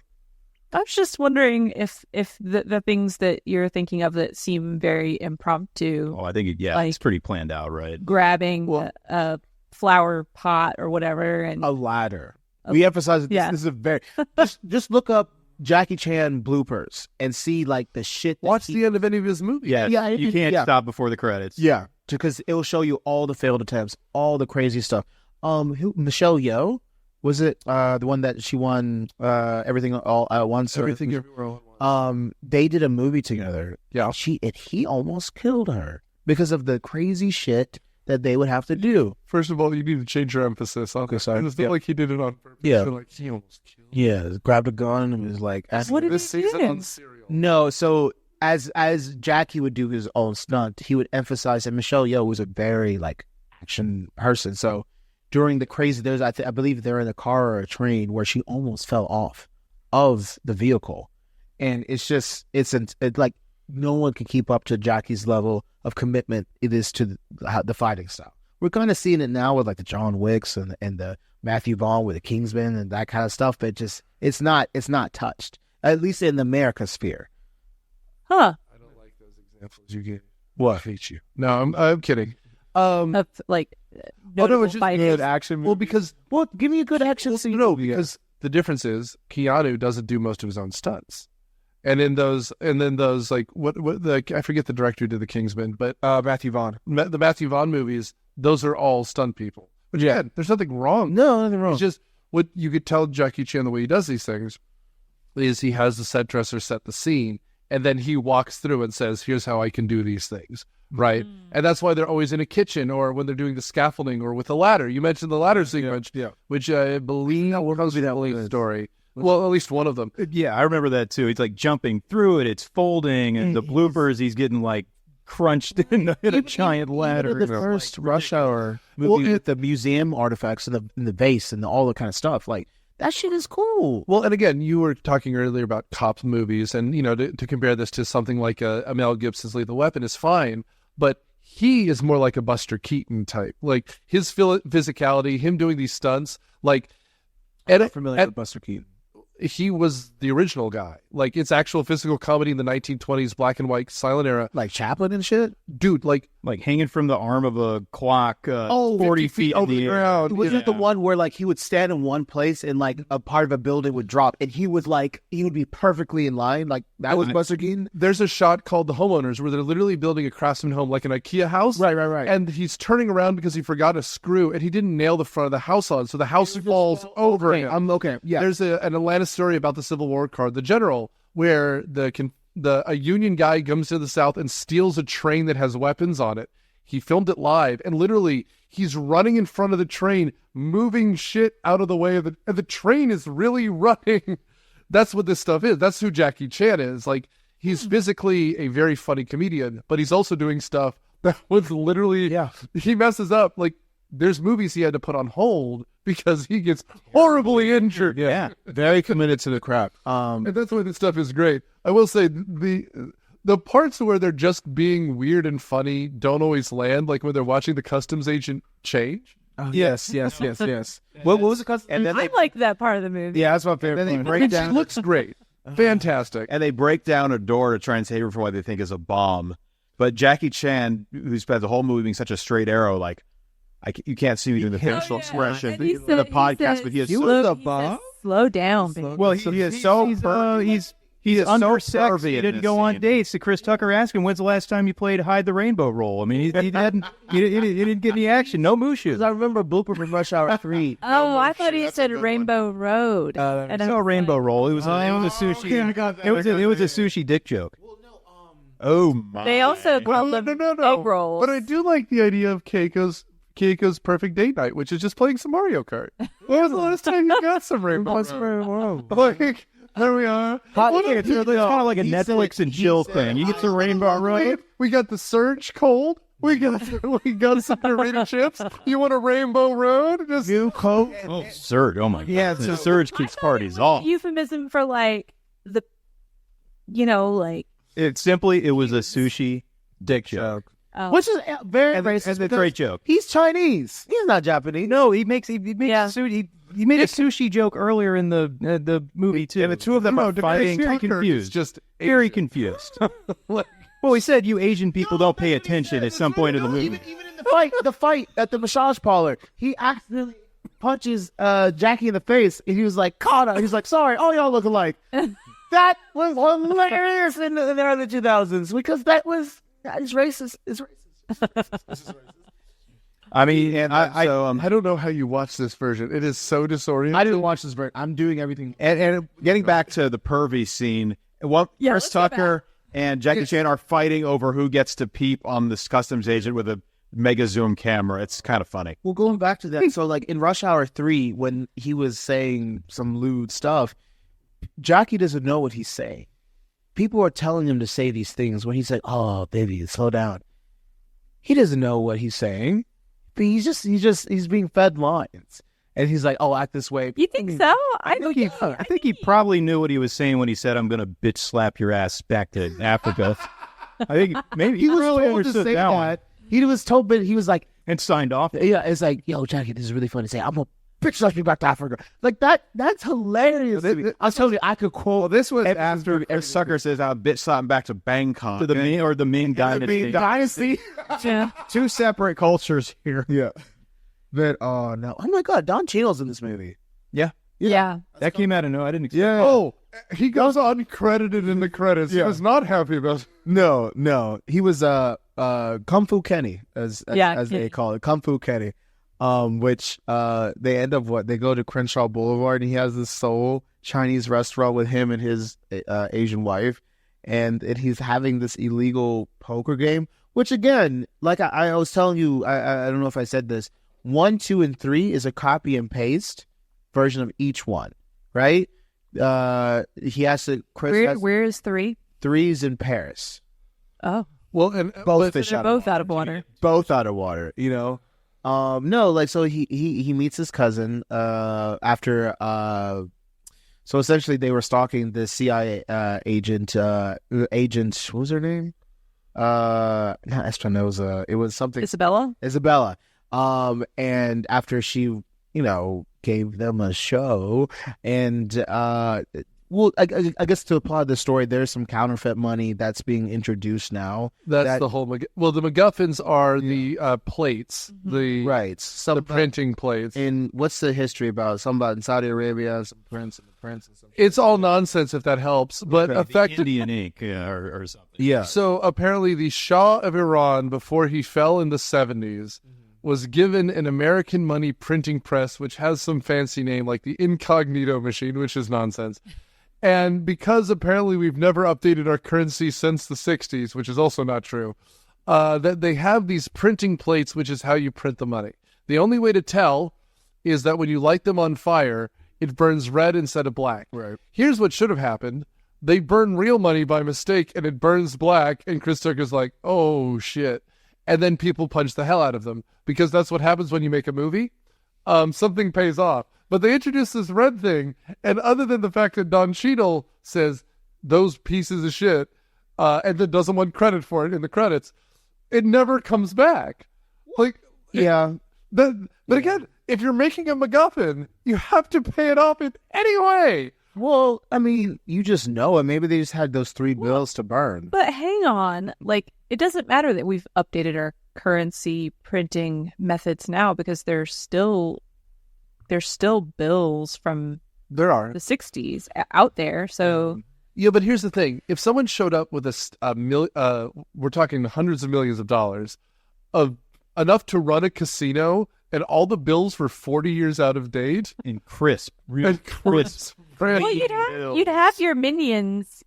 I was just wondering if the things that you're thinking of that seem very impromptu.
Oh, I think it's pretty planned out, right?
Grabbing a flower pot or whatever, and
A ladder. We emphasize this is a very just look up Jackie Chan bloopers and see like the shit.
Watch the end of any of his movies.
Yeah, you can't stop before the credits.
Yeah, because it will show you all the failed attempts, all the crazy stuff. Michelle Yeoh. Was it the one that she won Everything All at Once?
Everything Everywhere All at Once.
They did a movie together.
Yeah.
He almost killed her because of the crazy shit that they would have to do.
First of all, you need to change your emphasis. Okay, sorry. It's not like he did it on purpose.
Yeah.
Like, he almost killed her.
Yeah, grabbed a gun and was like,
What did
This
he
season
do?
on Serial.
no. So as Jackie would do his own stunt, he would emphasize that Michelle Yeoh was a very like action person. So during the crazy, I believe they're in a car or a train where she almost fell off of the vehicle, and it's like no one can keep up to Jackie's level of commitment it is to the fighting style. We're kind of seeing it now with like the John Wicks and the Matthew Vaughn with the Kingsman and that kind of stuff, but it's not touched, at least in the America sphere.
Huh?
I don't like those examples you gave. What? I hate you. No, I'm kidding.
Of like notable
it's just
fighters.
good action. Well, because
Give me a good action scene.
no, because the difference is Keanu doesn't do most of his own stunts, and in those like I forget the director who did the Kingsman, but
Matthew Vaughn.
the Matthew Vaughn movies, those are all stunt people. But yeah, there's nothing wrong.
No, nothing wrong.
It's just what you could tell Jackie Chan the way he does these things is he has the set dresser set the scene, and then he walks through and says, "Here's how I can do these things." Right. And that's why they're always in a kitchen or when they're doing the scaffolding or with a ladder. You mentioned the ladder sequence, which I believe comes from that story. Well, at least one of them.
Yeah, I remember that too. He's like jumping through it, it's folding, and the bloopers, he's getting like crunched in a giant ladder.
The first Rush Hour movie with the museum artifacts and the vase and all the kind of stuff, like that shit is cool.
Well, and again, you were talking earlier about cop movies, and to compare this to something like a Mel Gibson's Lethal Weapon is fine, but he is more like a Buster Keaton type. Like his physicality, him doing these stunts, like
I'm familiar with Buster Keaton.
He was the original guy. Like it's actual physical comedy in the 1920s, black and white, silent era.
Like Chaplin and shit?
Dude, like
hanging from the arm of a clock 40 feet
over the ground.
Wasn't it the one where like he would stand in one place and like a part of a building would drop and he would be perfectly in line? Like that was Buster Keaton?
There's a shot called The Homeowners where they're literally building a craftsman home like an IKEA house.
Right.
And he's turning around because he forgot a screw and he didn't nail the front of the house on, so the house falls over him.
I'm okay. Yeah.
There's an Atlanta story about the Civil War card, The General, where a Union guy comes to the South and steals a train that has weapons on it. He filmed it live, and literally he's running in front of the train, moving shit out of the way of and the train is really running. That's what this stuff is. That's who Jackie Chan is. Like he's physically a very funny comedian, but he's also doing stuff that was literally he messes up. Like there's movies he had to put on hold because he gets horribly injured.
Yeah. Very committed to the craft.
And that's why this stuff is great. I will say the parts where they're just being weird and funny don't always land, like when they're watching the customs agent change.
Yes. What was the customs?
And then
I like that part of the movie.
Yeah, that's my favorite.
then they
part.
break
It
down
looks great. Fantastic.
and they break down a door to try and save her from what they think is a bomb. But Jackie Chan, who spends the whole movie being such a straight arrow, like you can't see me doing the facial expression
And
the podcast, but he is
slow down, baby.
well, he is so he's He's
so
undersexed. He
pervy in
didn't
this
go on
scene.
dates. So Chris Tucker asked him, "When's the last time you played hide the rainbow role?" I mean, he didn't get any action. No mooshes.
Because I remember blooper from Rush Hour 3.
Oh, I thought he said Rainbow Road.
It's no rainbow roll. It was a sushi.
Okay, I got that.
It was a sushi dick joke. Oh my!
They also called them egg rolls.
But I do like the idea of Keiko's perfect date night, which is just playing some Mario Kart. When was the last time you got some rainbow? Like, there we are.
It's kind of like a Netflix and chill thing. You get the rainbow road.
We got the Surge cold. We got some Dorito chips. You want a Rainbow Road? Just
New Coke.
Oh, Surge! Oh my god!
Yeah,
The Surge keeps parties off.
Euphemism for like the, like.
It was a sushi dick joke.
Oh.
Which is very racist.
And a
because
great joke.
He's Chinese. He's not Japanese.
No, he made a sushi joke earlier in the movie too.
And the two of them are
fighting.
Tucker
Confused.
is just
Very
Asian.
confused. Well, he said you Asian people don't pay attention at some point in the movie.
Even in the fight at the massage parlor, he accidentally punches Jackie in the face, and he was like, "Caught her." He's like, "Sorry, all y'all look alike." That was hilarious in the early 2000s because it's racist. It's racist.
I mean,
I don't know how you watch this version. It is so disorienting.
I didn't watch this version. I'm doing everything.
and getting back to the pervy scene, Chris
let's go
Tucker and Jackie Chan are fighting over who gets to peep on this customs agent with a mega zoom camera. It's kind of funny.
Well, going back to that, so like in Rush Hour 3, when he was saying some lewd stuff, Jackie doesn't know what he's saying. People are telling him to say these things when he's like, "Oh, baby, slow down." He doesn't know what he's saying. But he's being fed lines. And he's like, "Oh, act this way."
You think so?
I think he probably knew what he was saying when he said, "I'm going to bitch slap your ass back to Africa." I think maybe
He was
really
told to
understood
say
that one
that. He was told, but he was like,
and signed off.
"Yeah, it's like, yo, Jackie, this is really funny to say. I'm going to bitch slap you back to Africa." Like that's hilarious. to me. I was telling you, I could quote.
Well, this was
every
after
movie, every
Sucker says, "I'll bitch slap him back to Bangkok."
To the
Ming Dynasty.
Dynasty.
Yeah.
Two separate cultures here.
Yeah. But no. Oh my God, Don Cheadle's in this movie.
Yeah.
That came out of no. I didn't expect.
Yeah.
Oh, he goes uncredited in the credits.
Yeah.
He was not happy about it.
No. He was Kung Fu Kenny, as
Kenny.
they call it, Kung Fu Kenny. Which they end up they go to Crenshaw Boulevard, and he has this Seoul Chinese restaurant with him and his Asian wife, and he's having this illegal poker game. Which again, like I was telling you, I don't know if I said this. 1, 2, and 3 is a copy and paste version of each one, right? He has to.
Where is 3?
3 is in Paris.
Oh.
Well, and
Both fish
They're
out
both
of
out of water.
both out of water. You know. No, like so he meets his cousin after. So essentially, they were stalking the CIA agent. What was her name? Not Espinosa. It was something. Isabella. And after she, gave them a show, and well, I guess to apply the story, there's some counterfeit money that's being introduced now.
that's the whole. Well, the MacGuffins are the plates, the
Right.
the printing plates.
And what's the history about? Something about in Saudi Arabia, some prince and the prince and some.
It's all nonsense if that helps, but effectively.
Indian ink or something.
Yeah.
So apparently, the Shah of Iran, before he fell in the 70s, was given an American money printing press, which has some fancy name like the Incognito machine, which is nonsense. And because apparently we've never updated our currency since the 60s, which is also not true, that they have these printing plates, which is how you print the money. The only way to tell is that when you light them on fire, it burns red instead of black.
Right.
Here's what should have happened. They burn real money by mistake, and it burns black, and Chris Tucker's like, oh, shit. And then people punch the hell out of them, because that's what happens when you make a movie. Something pays off. But they introduced this red thing, and other than the fact that Don Cheadle says those pieces of shit, and then doesn't want credit for it in the credits, it never comes back. Like,
Yeah.
but again, if you're making a MacGuffin, you have to pay it off in any way.
Well, I mean, you just know it. Maybe they just had those 3 bills to burn.
But hang on, like it doesn't matter that we've updated our currency printing methods now because there's still bills from
There are.
the 60s out there. So
Yeah, but here's the thing: if someone showed up with we're talking hundreds of millions of dollars, of enough to run a casino, and all the bills were 40 years out of date,
And crisp.
and crisp,
Well, you'd have your minions,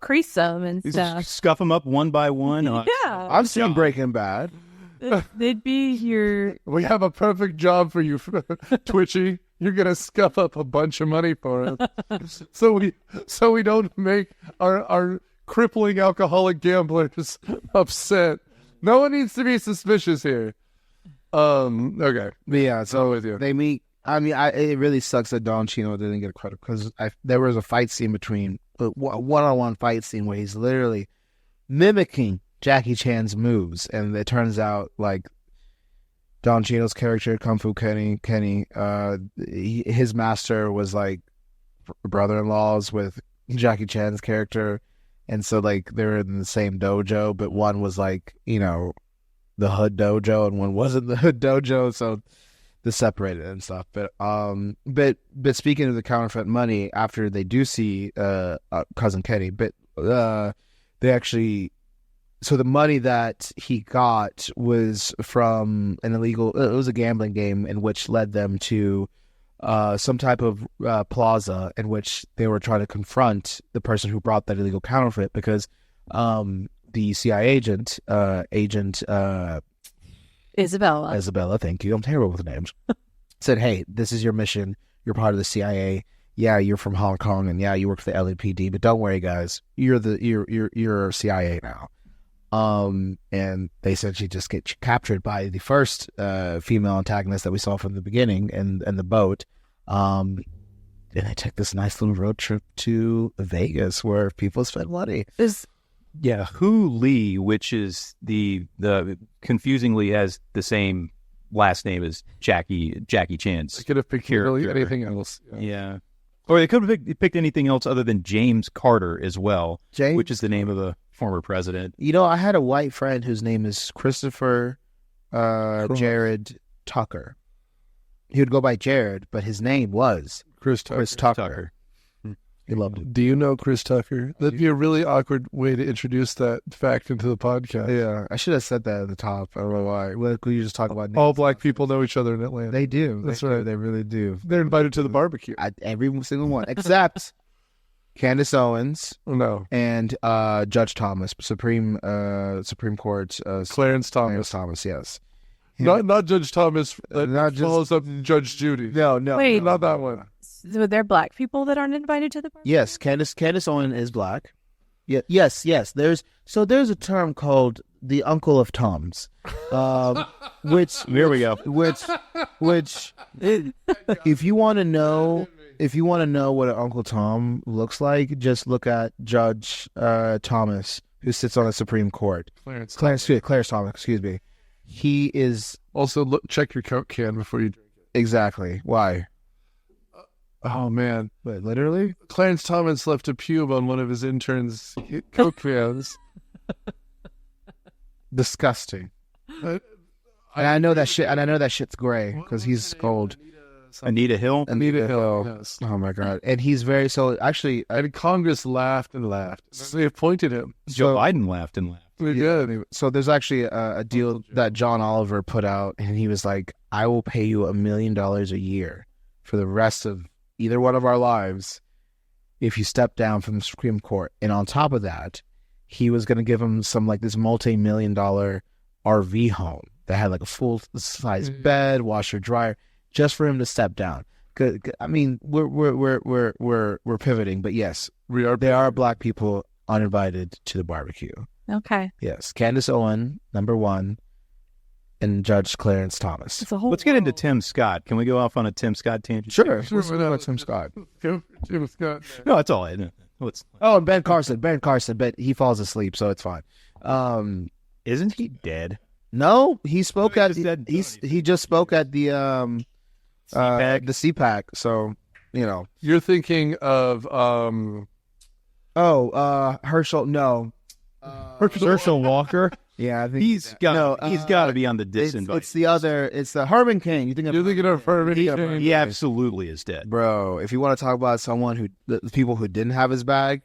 crease them and stuff.
Scuff them up one by one.
Yeah,
I've seen Breaking Bad.
they'd be your.
we have a perfect job for you, Twitchy. You're gonna scuff up a bunch of money for us, so we don't make our crippling alcoholic gamblers upset. No one needs to be suspicious here. Okay.
But yeah, so
with you.
they meet. I mean, it really sucks that Don Chino didn't get credit because there was a fight scene between a one-on-one fight scene where he's literally mimicking Jackie Chan's moves, and it turns out like Don Chino's character, Kung Fu Kenny, his master was like brother-in-laws with Jackie Chan's character, and so like they're in the same dojo, but one was like the hood dojo, and one wasn't the hood dojo, so they separated and stuff. But speaking of the counterfeit money, after they do see Cousin Kenny, but they actually. So the money that he got was from an illegal. It was a gambling game in which led them to some type of plaza in which they were trying to confront the person who brought that illegal counterfeit because the CIA agent Isabella, thank you. I'm terrible with names. Said, "Hey, this is your mission. You're part of the CIA. Yeah, you're from Hong Kong, and yeah, you work for the LAPD. But don't worry, guys. You're CIA now." And they essentially just get captured by the first female antagonist that we saw from the beginning and the boat. And they take this nice little road trip to Vegas where people spend money.
Yeah, Hu Lee, which is the confusingly has the same last name as Jackie Chan's.
They could have picked really anything else.
Yeah. Or they could have picked anything else other than James Carter as well,
James?
which is the name of the former president.
I had a white friend whose name is Christopher Jared Tucker. He would go by Jared, but his name was
Chris Tucker.
He loved it.
Do you know Chris Tucker? That'd be a really awkward way to introduce that fact into the podcast.
Yeah, I should have said that at the top. I don't know why. Well, you just talk about names.
All black people know each other in Atlanta.
They do.
That's right.
They really do.
They're invited to the barbecue.
Every single one, except Candace Owens
No.
and Judge Thomas, Supreme Court.
Clarence Thomas.
Clarence Thomas, yes.
Not Judge Thomas that
Not just-
follows up Judge Judy.
No.
Wait.
Not that one.
So they're black people that aren't invited to the party?
Yes, Candace Owens is black. Yeah, yes. There's a term called the Uncle of Toms, which
Here we go.
Which, if you want to know what an Uncle Tom looks like, just look at Judge Thomas, who sits on the Supreme Court. Clarence Thomas. Excuse me. He is
Also, check your Coke can before you drink it.
exactly why.
Oh, man.
But literally,
Clarence Thomas left a pube on one of his interns' Coke cans.
disgusting. And I know that shit. And I know that shit's gray because he's gold.
Anita Hill.
Anita Hill. Yes.
Oh my god! And he's very actually.
And Congress laughed and laughed. They appointed him.
Joe Biden laughed and laughed.
They did.
So there's actually a deal that John Oliver put out, and he was like, "I will pay you $1 million a year for the rest of either one of our lives if you step down from the Supreme Court." And on top of that, he was going to give him some like this multi-million-dollar RV home that had like a full-size bed, washer, dryer, just for him to step down. I mean, we're pivoting, but yes, there are black people uninvited to the barbecue.
Okay.
Yes, Candace Owen, number one, and Judge Clarence Thomas.
It's a whole
Let's get into Tim Scott. Can we go off on a Tim Scott tangent?
Sure,
Sure,
let's
why
talk
not?
about Tim Scott.
Tim Scott.
No, that's all I know. What's
Oh, and Ben Carson, but he falls asleep, so it's fine.
isn't he dead?
No, he spoke
No,
at
he just said-
he just spoke at the
CPAC?
the CPAC. So
You're thinking of
Herschel. No,
Herschel Walker.
yeah, I think
He's got to be on the disinvite.
It's the other. It's the Herman Cain. You think
you're thinking of Herman
He-
Cain.
He absolutely is dead.
bro? If you want to talk about someone the people who didn't have his bag,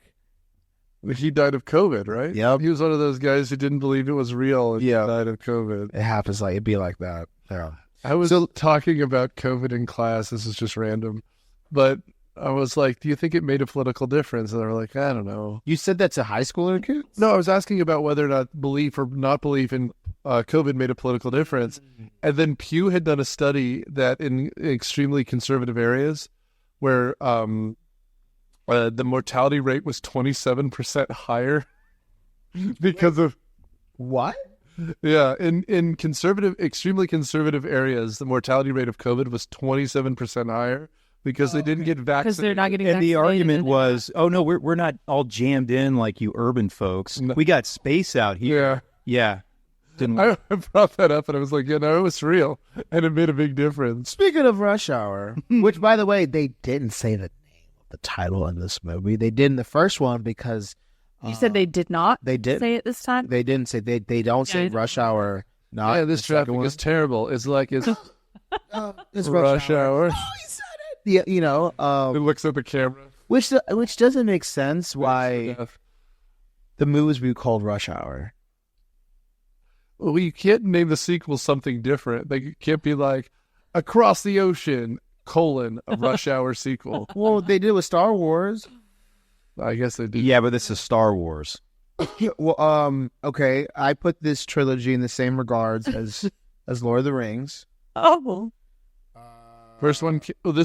He died of COVID, right?
Yep.
He was one of those guys who didn't believe it was real and
Yeah.
died of COVID.
It happens it'd be like that. Yeah.
I was talking about COVID in class. This is just random. But I was like, do you think it made a political difference? And they were like, I don't know.
You said that to high schooler kids?
No, I was asking about whether or not belief or not belief in COVID made a political difference. And then Pew had done a study that in extremely conservative areas where the mortality rate was 27% higher because of...
What?
Yeah, in extremely conservative areas, the mortality rate of COVID was 27% higher because they didn't get vaccinated.
Because they're not getting
And the
vaccinated.
argument was, oh no, we're not all jammed in like you urban folks.
No.
We got space out here. Yeah. Didn't
I brought that up and I was like, it was real. And it made a big difference.
Speaking of Rush Hour, which, by the way, they didn't say the name of the title in this movie. They did in the first one because...
You said they did not
They did.
say it this time?
They didn't say... They don't say
Yeah,
Rush Hour. Not
Yeah, this
the second
traffic
one.
is terrible. It's like it's
It's
rush hour.
Oh, he said it! Yeah,
It looks at the camera.
which doesn't make sense why the movies would be called Rush Hour.
Well, you can't name the sequel something different. They can't be like Across the Ocean, a Rush Hour sequel.
Well, they did with Star Wars.
I guess they do.
Yeah, but this is Star Wars.
Well, okay, I put this trilogy in the same regards as Lord of the Rings.
Oh.
This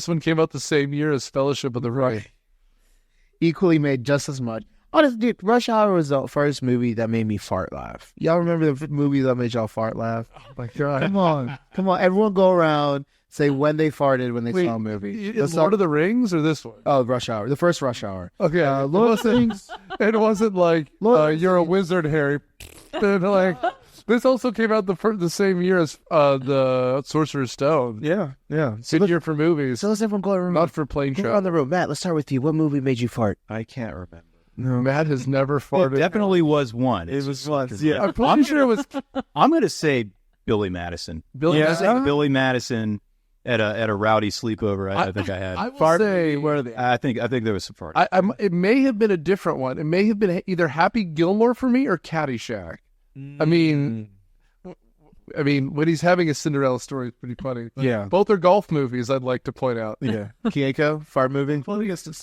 one came out the same year as Fellowship of the Ring.
Equally made just as much. Honestly, dude, Rush Hour was the first movie that made me fart laugh. Y'all remember the movie that made y'all fart laugh?
Oh my god!
Come on. Everyone go around, say when they farted when they saw a movie.
Is Lord of the Rings or this one?
Oh, Rush Hour. The first Rush Hour.
Okay,
Lord of the Rings.
It wasn't like you're a wizard, Harry. And like this also came out the same year as the Sorcerer's Stone.
Yeah.
Good year for movies,
So let's everyone go around.
not for plane
Go
travel.
on the road. Matt, let's start with you. What movie made you fart?
I can't remember.
Matt has never
It
farted.
definitely was one.
It was once, yeah.
I'm pretty sure it was
I'm going to say Billy Madison.
Billy.
I'm
Madison.
saying Billy Madison at a rowdy sleepover. I think I had.
I will say where are they?
I think there was some fart.
It may have been a different one. It may have been either Happy Gilmore for me or Caddyshack. I mean, when he's having a Cinderella story, it's pretty funny.
Yeah.
Both are golf movies, I'd like to point out.
Yeah. Keiko, fart movie?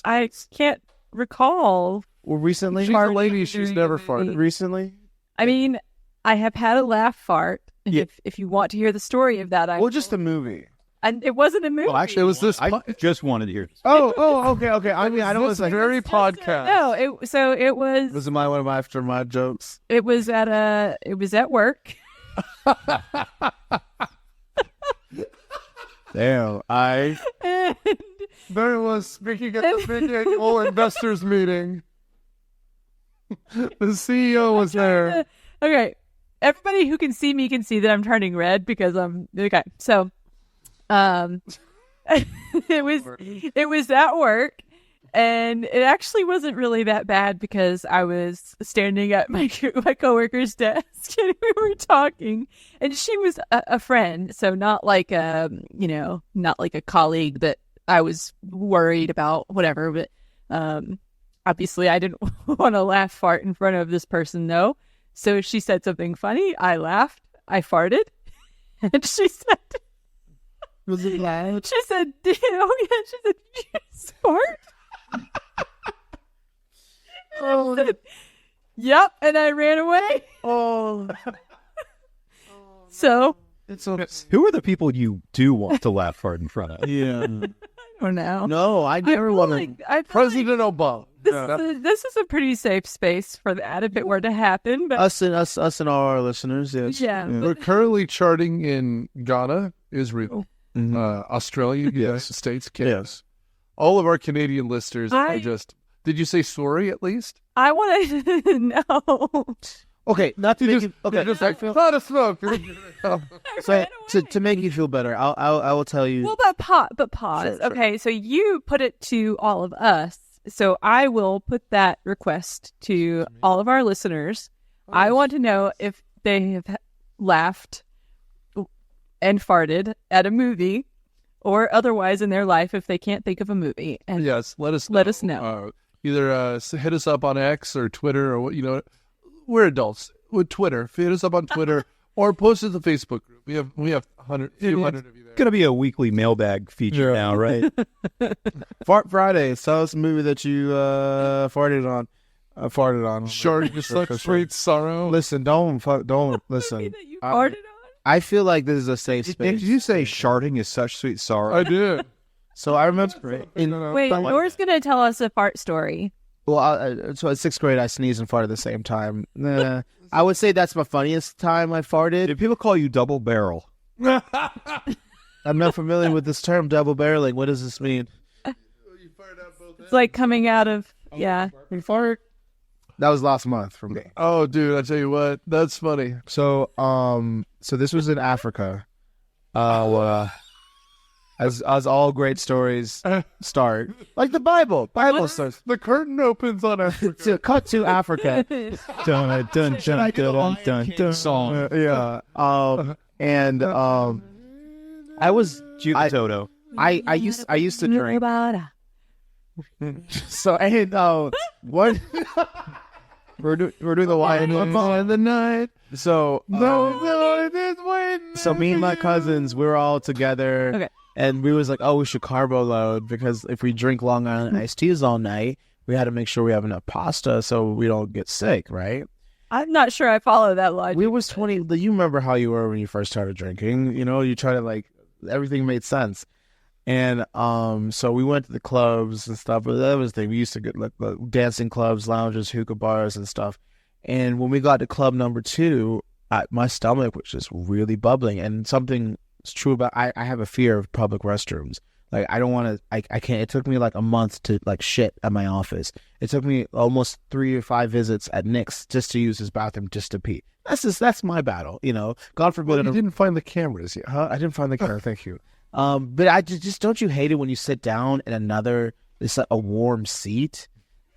I can't recall.
Well, recently?
She's a lady, she's never farted.
Recently?
I mean, I have had a laugh fart.
Yeah.
If you want to hear the story of that,
Well, just the movie.
And it wasn't a movie.
Well, actually,
It was this.
I just wanted to hear.
Oh, okay. I mean, I don't
This
like
very podcast.
No, it was.
This is one of my after my jokes.
It was at work.
Damn,
And
There was speaking at the big annual investors meeting. The CEO was there.
okay, everybody who can see me can see that I'm turning red because I'm okay. So, it was at work, and it actually wasn't really that bad because I was standing at my coworker's desk and we were talking, and she was a friend, so not like not like a colleague that I was worried about, whatever. But obviously, I didn't want to laugh fart in front of this person, though. So she said something funny. I laughed. I farted, and she said.
Was it loud?
She said, "Oh yeah." She said, "Did you just fart?"
Oh,
I said, "Yep," and I ran away.
oh.
So
It's so...
Who are the people you do want to laugh fart in front of?
Yeah.
I don't know.
No, I never want to...
I feel like
President Obama.
this is a pretty safe space for that if it were to happen. But
Us and all our listeners, yes.
Yeah.
We're currently charting in Ghana, Israel, Australia, United States, Canada.
Yes.
All of our Canadian listeners
I-
are just... Did you say sorry at least?
I want to know.
Okay, not to make you... Okay,
Just like, cloud of smoke.
so to make you feel better, I will tell you...
Well, but pause.
Sure.
Okay, so you put it to all of us. So I will put that request to all of our listeners. I want to know if they have laughed and farted at a movie or otherwise in their life if they can't think of a movie. And
Yes, let us
know.
either hit us up on X or Twitter or what, we're adults with Twitter. Hit us up on Twitter or post it to the Facebook group. We have few hundred of you there.
It's gonna be a weekly mailbag feature now, right?
Fart Friday. Tell us a movie that you farted on.
Sharding is such sweet sorrow.
Listen, don't listen.
That you farted on?
I feel like this is a safe space.
Did you say sharding is such sweet sorrow?
I did.
So I remember
Wait, Nora's gonna tell us a fart story.
Well, so in 6th grade, I sneezed and farted at the same time. I would say that's my funniest time I farted.
Did people call you double barrel?
I'm not familiar with this term, double barreling. What does this mean?
It's like coming out of
You fart? That was last month from me.
Oh, dude, I tell you what, that's funny.
So, so this was in Africa. As all great stories start, like the Bible starts.
The curtain opens on Africa.
To cut to Africa.
Dun dun dun dun dun dun. Song.
Yeah. And I was
Toto.
I used to drink. So and what? We're doing the wine in the night. So so me and my cousins, we were all together.
Okay.
And we was like, oh, we should carbo load because if we drink Long Island iced teas all night, we had to make sure we have enough pasta so we don't get sick, right?
I'm not sure I follow that logic.
We was 20. You remember how you were when you first started drinking? You try to everything made sense. And so we went to the clubs and stuff. But that was the thing. We used to get dancing clubs, lounges, hookah bars and stuff. And when we got to club number 2, my stomach was just really bubbling. And something is true about I have a fear of public restrooms. Like I don't want to. I can't. It took me like a month to shit at my office. It took me almost 3 or 5 visits at Nick's just to use his bathroom just to pee. That's my battle. God forbid.
Well, you didn't find the cameras yet.
Huh? I didn't find the camera. Thank you. But I just don't you hate it when you sit down in it's like a warm seat.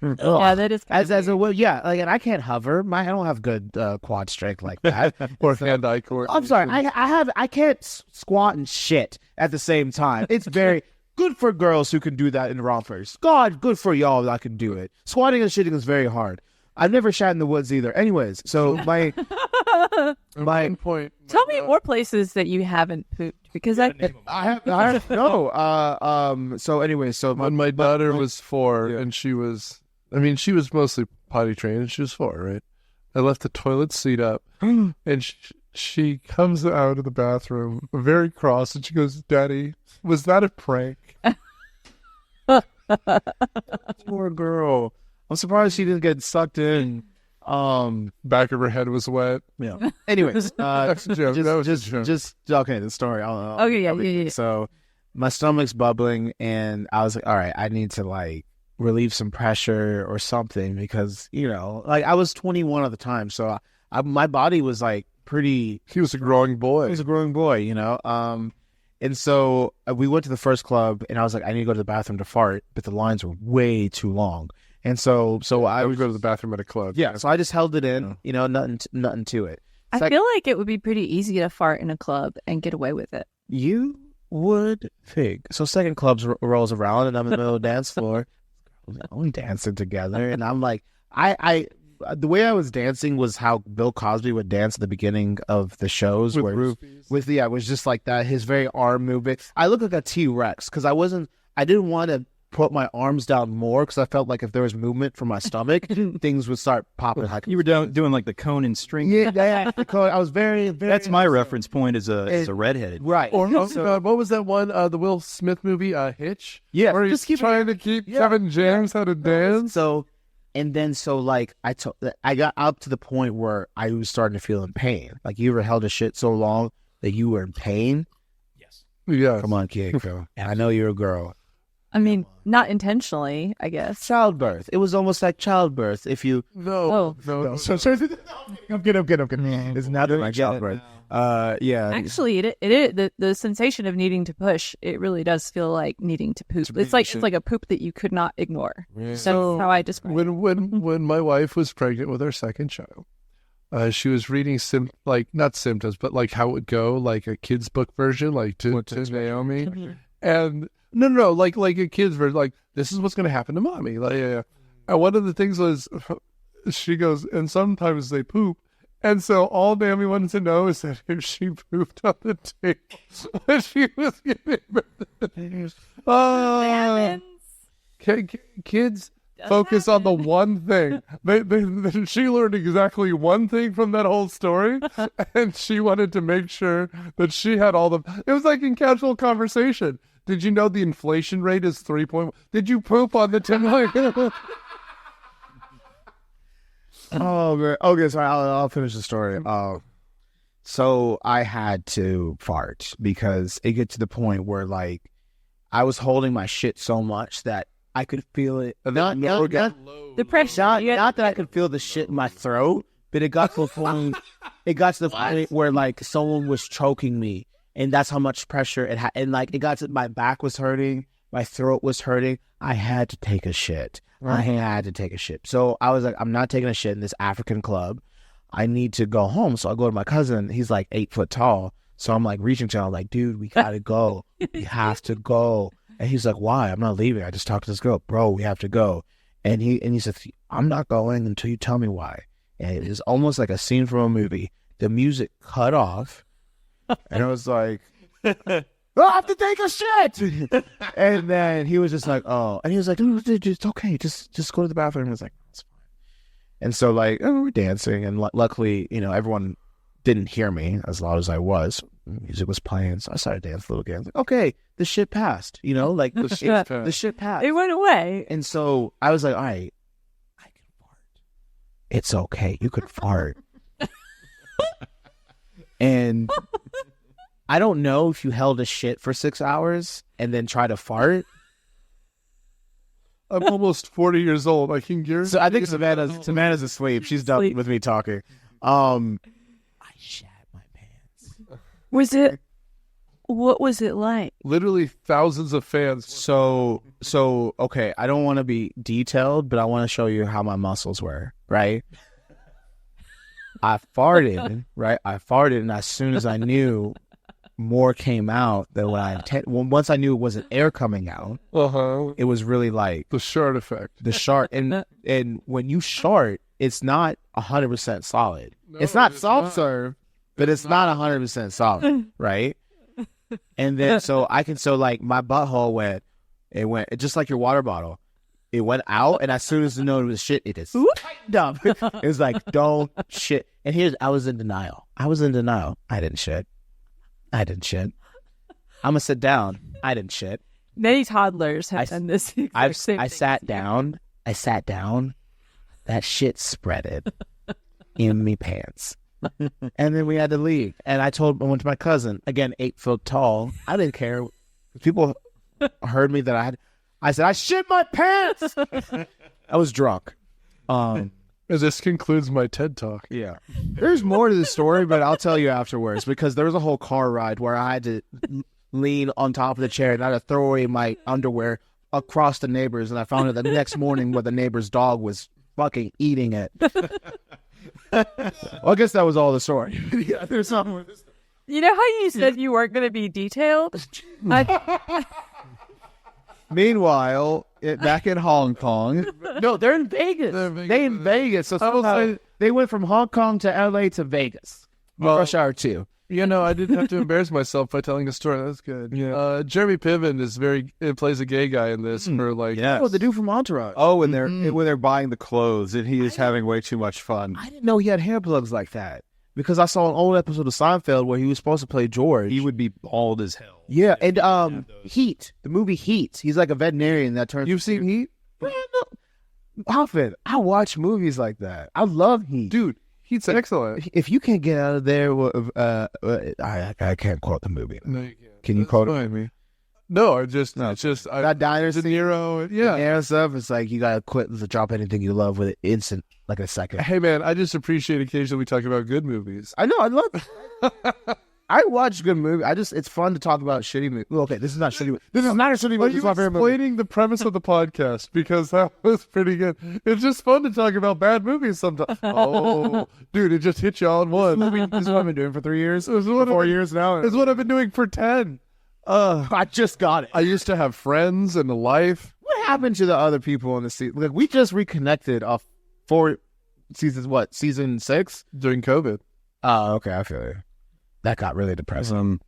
Yeah, that is
and I can't hover. I don't have good quad strength like that.
Or hand-eye coordination.
I'm sorry. I can't squat and shit at the same time. It's very good for girls who can do that in rompers. God, good for y'all that can do it. Squatting and shitting is very hard. I've never shat in the woods either. Anyways, so my
point.
Tell me more places that you haven't pooped because I
have no. So anyway, so
when my daughter was 4 and she was mostly potty trained and she was 4, right? I left the toilet seat up and she comes out of the bathroom very cross and she goes, "Daddy, was that a prank?"
Poor girl. I'm surprised she didn't get sucked in.
Back of her head was wet.
Yeah. Anyways,
That's a joke. That was a joke.
just okay. The story.
Yeah.
So my stomach's bubbling, and I was like, all right, I need to relieve some pressure or something because I was 21 at the time, so my body was pretty.
He was a growing boy.
He was a growing boy, And so we went to the first club, and I was like, I need to go to the bathroom to fart, but the lines were way too long. And so
I would go to the bathroom at a club.
Yeah, so I just held it in, nothing to it.
I feel like it would be pretty easy to fart in a club and get away with it.
You would think. So second club rolls around, and I'm in the middle of the dance floor. We're only dancing together, and I'm like, the way I was dancing was how Bill Cosby would dance at the beginning of the shows,
with
where
rupees.
It was just like that. His very arm movement. I looked like a T-Rex because I didn't want to put my arms down more because I felt like if there was movement from my stomach, things would start popping.
You were doing like the cone and string.
Yeah. I was very, very.
That's my reference point as a redheaded.
Right.
Or God, what was that one? The Will Smith movie, Hitch?
Yeah.
Where he's trying to keep Kevin James how to dance.
So I got up to the point where I was starting to feel in pain. Like you ever held a shit so long that you were in pain?
Yes.
Yeah.
Come on, Keiko. I know you're a girl.
I mean, not intentionally, I guess.
Childbirth. It was almost like childbirth. If you
No.
So I'm kidding. It's not like childbirth. Yeah.
Actually, the sensation of needing to push. It really does feel like needing to poop. It's like a poop that you could not ignore.
Yeah.
That's how I describe it.
When my wife was pregnant with our second child, she was reading not symptoms, but how it would go, like a kid's book version, to Naomi, and no, like a kid's version, this is what's going to happen to mommy, And one of the things was, she goes, and sometimes they poop. And so all Naomi wanted to know is that if she pooped on the table when she was giving birth. Kids focus on the one thing. She learned exactly one thing from that whole story, and she wanted to make sure that she had all the... It was like in casual conversation. Did you know the inflation rate is 3.1? Did you poop on the table?
Oh man. Okay, sorry. I'll finish the story. So I had to fart because it get to the point where like I was holding my shit so much that I could feel it. Not
the pressure.
Not that I could feel the shit in my throat, but it got to the point. It got to the point where like someone was choking me, and that's how much pressure it had. And like it got to my back was hurting, my throat was hurting. I had to take a shit. I had to take a shit. So I was like, I'm not taking a shit in this African club. I need to go home. So I go to my cousin. He's like 8 foot tall. So I'm like reaching to him. I'm like, dude, we gotta go. We have to go. And he's like, why? I'm not leaving. I just talked to this girl. Bro, we have to go. And he said, I'm not going until you tell me why. And it is almost like a scene from a movie. The music cut off. And I was like, I have to take a shit. And then he was just like, oh. And he was like, it's okay. Just go to the bathroom. I was like, it's fine. And so like, we're dancing. And luckily, everyone didn't hear me as loud as I was. Music was playing. So I started dancing a little again. Like, okay, the shit passed. Like the shit passed.
It went away.
And so I was like, all right, I can fart. It's okay. You could fart. And I don't know if you held a shit for 6 hours and then try to fart.
I'm almost 40 years old. I can guarantee.
So I think Savannah's asleep. She's done with me talking. I shat my pants.
What was it like?
Literally thousands of fans.
So okay, I don't want to be detailed, but I want to show you how my muscles were, right? I farted, right? And as soon as I knew more came out than what I intended. Once I knew it wasn't air coming out, it was really like
the shart effect.
The shart, and when you shart, it's not 100% solid.
No,
it's not soft serve, but it's not 100% solid, right? And then so like my butthole went just like your water bottle. It went out, and as soon as you know it was shit, it just tightened up. It was like, don't shit. And I was in denial. I didn't shit. I'm gonna sit down. I didn't shit.
Many toddlers have done this.
I sat down. That shit spreaded in me pants. And then we had to leave. And I went to my cousin, again, 8 foot tall. I didn't care. People heard me that I said, I shit my pants. I was drunk.
This concludes my TED Talk.
Yeah. There's more to the story, but I'll tell you afterwards, because there was a whole car ride where I had to lean on top of the chair and I had to throw away my underwear across the neighbors, and I found it the next morning where the neighbor's dog was fucking eating it. Well, I guess that was all the story. Yeah, there's something with this.
You know how you said you weren't going to be detailed?
Meanwhile, back in Hong Kong. No, they're in Vegas. They're in Vegas. So somehow they went from Hong Kong to LA to Vegas. Well, Rush Hour 2.
I didn't have to embarrass myself by telling a story. That's good. Yeah. Jeremy Piven plays a gay guy in this for like.
Oh, the dude from Entourage.
Oh, when they're buying the clothes, and he is having way too much fun.
I didn't know he had hair plugs like that, because I saw an old episode of Seinfeld where he was supposed to play George.
He would be bald as hell.
Yeah, and Heat, the movie Heat. He's like a veterinarian that turns.
You've seen Heat?
Often, I watch movies like that. I love Heat,
dude. Heat's excellent.
If you can't get out of there, I can't quote the movie.
No, you can't.
Can you quote it?
No, it's just
that diner
De Niro. Yeah,
and stuff. It's like you gotta quit to drop anything you love with it instant, like a second.
Hey man, I just appreciate occasionally we talk about good movies.
I know, I love. I watch good movies. It's fun to talk about shitty movies. Okay, this is not shitty. This is not a shitty movie.
Are you explaining the premise of the podcast? Because that was pretty good. It's just fun to talk about bad movies sometimes. Oh, dude, it just hit you all in one.
This is what I've been doing for 3 years. 4 years now.
It's what I've been doing for 10.
I just got it.
I used to have friends and a life.
What happened to the other people in the season? Like, we just reconnected off 4 seasons. What, season 6
during COVID?
Oh, okay, I feel you. That got really depressing.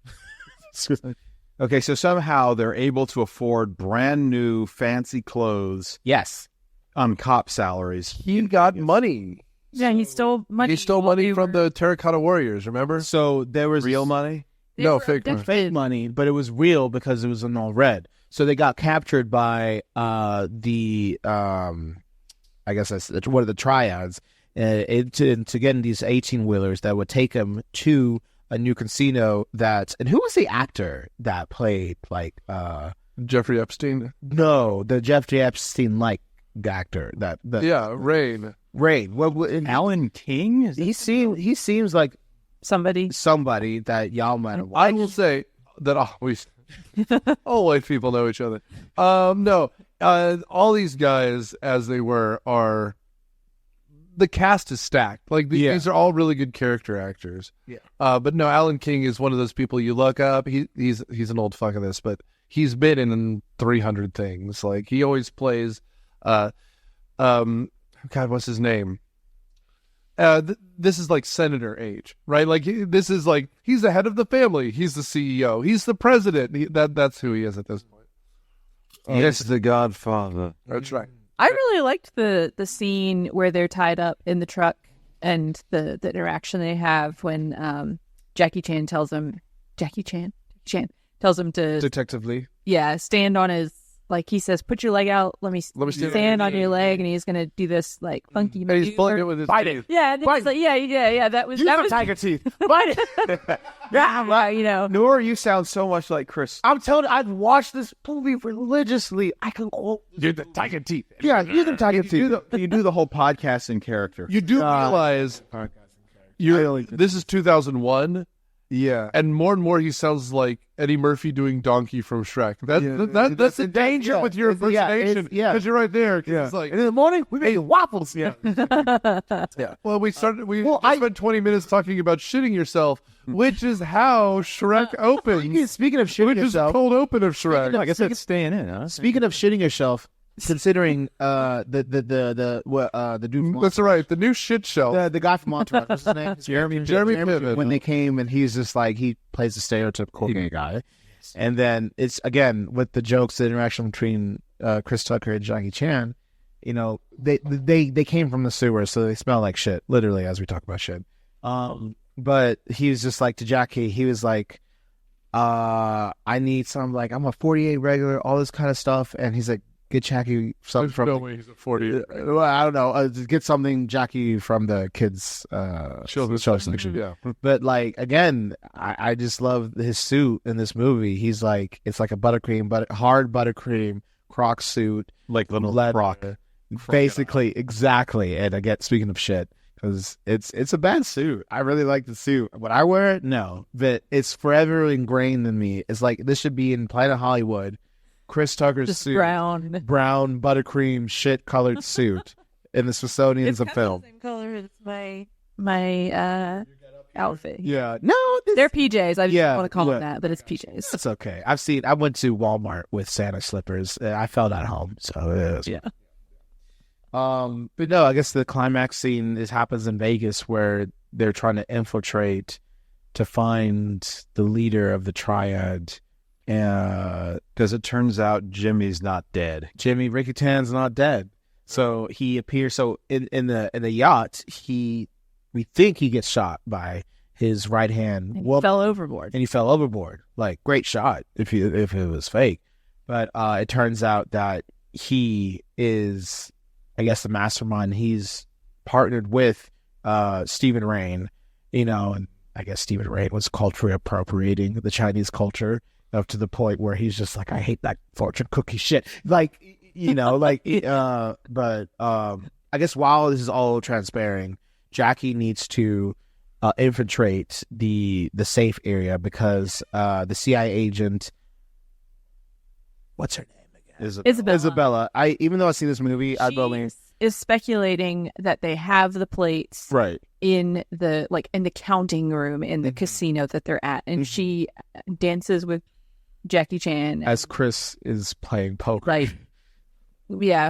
Okay, so somehow they're able to afford brand new fancy clothes.
Yes,
on cop salaries.
He got money.
Yeah, he stole money.
He stole money from the Terracotta Warriors, remember?
So there was
Real money?
No, fake money.
fake money, but it was real because it was in all red. So they got captured by the I guess that's one of the triads to get in these 18-wheelers that would take them to a new casino. And who was the actor that played like
Jeffrey Epstein.
No, the Jeffrey Epstein actor
Rain.
What,
Alan King?
he seems like
somebody
that y'all might have
I
watched.
will say that all white people know each other. No, all these guys, as they are the cast is stacked. Like these are all really good character actors.
Yeah.
But no, Alan King is one of those people you look up. He's an old fuck of this, but he's been in 300 things. Like he always plays. God, what's his name? This is like senator age, right? Like this is like he's the head of the family. He's the CEO. He's the president. That's who he is at this point.
Yes, the Godfather.
That's right.
I really liked the scene where they're tied up in the truck and the interaction they have when Jackie Chan tells him to
Detective Lee.
stand on his, like he says, put your leg out, let me stand on your leg, and he's gonna do this like funky
And he's pulling it
maneuver.
with his
Bite
teeth.
it.
Yeah, and it's like, yeah. That was
tiger teeth.
Bite it. Yeah,
Noor, you sound so much like Chris.
I'm telling you, I've watched this movie religiously. I can quote.
You're the tiger teeth.
Yeah, you're the tiger teeth.
You do the whole podcast in character.
You do realize this is 2001.
Yeah.
And more he sounds like Eddie Murphy doing Donkey from Shrek. That's the danger with your impersonation. Because you're right there.
Yeah.
It's like,
And in the morning, we made waffles. Yeah.
well, we spent 20 minutes talking about shitting yourself, which is how Shrek opens.
Speaking of shitting
Which is the
yourself,
cold open of Shrek.
I guess it's staying in, huh?
speaking of shitting yourself, considering the dude from
That's right. The new shit shelf.
the guy from Entourage, what's his name?
Jeremy Piven.
When they came and he's just like, he plays the stereotypical gay guy. And then it's, again, with the jokes, the interaction between Chris Tucker and Jackie Chan, they came from the sewer, so they smell like shit, literally, as we talk about shit. But he was just like, to Jackie, he was like, I need some, like, I'm a 48 regular, all this kind of stuff. And he's like, get Jackie something
There's
from...
no way he's a 40.
Well, I don't know. Get something, Jackie, from the kids'
Children's
section.
Yeah.
But like, again, I just love his suit in this movie. He's like, it's like a hard buttercream Croc suit,
Like little
leather,
Croc.
basically, exactly. And again, speaking of shit, because it's a bad suit. I really like the suit. Would I wear it? No, but it's forever ingrained in me. It's like this should be in Planet Hollywood. Chris Tucker's
just
suit,
brown
brown buttercream shit colored suit in the Smithsonian's of film.
The same color as my outfit.
Yeah, no,
They're PJs. I just
Yeah,
don't want to call
yeah.
them that, but it's PJs.
that's okay. I went to Walmart with Santa slippers. I felt at home, so it was.
Yeah.
But no, I guess the climax scene happens in Vegas where they're trying to infiltrate to find the leader of the triad.
Because it turns out Jimmy's not dead.
Ricky Tan's not dead, so he appears. So in the yacht, we think he gets shot by his right hand.
And he fell overboard.
And he fell overboard. Like, great shot if it was fake, but it turns out that he is, I guess, the mastermind. He's partnered with Stephen Rain, and I guess Stephen Rain was culturally appropriating the Chinese culture up to the point where he's just like, I hate that fortune cookie shit. Like, but I guess while this is all transpiring, Jackie needs to infiltrate the safe area because the CIA agent, what's her name again? Isabella. Even though I've seen this movie, I believe
is speculating that they have the plates
right
in the counting room in the casino that they're at, and she dances with Jackie Chan
as Chris is playing poker.
Right.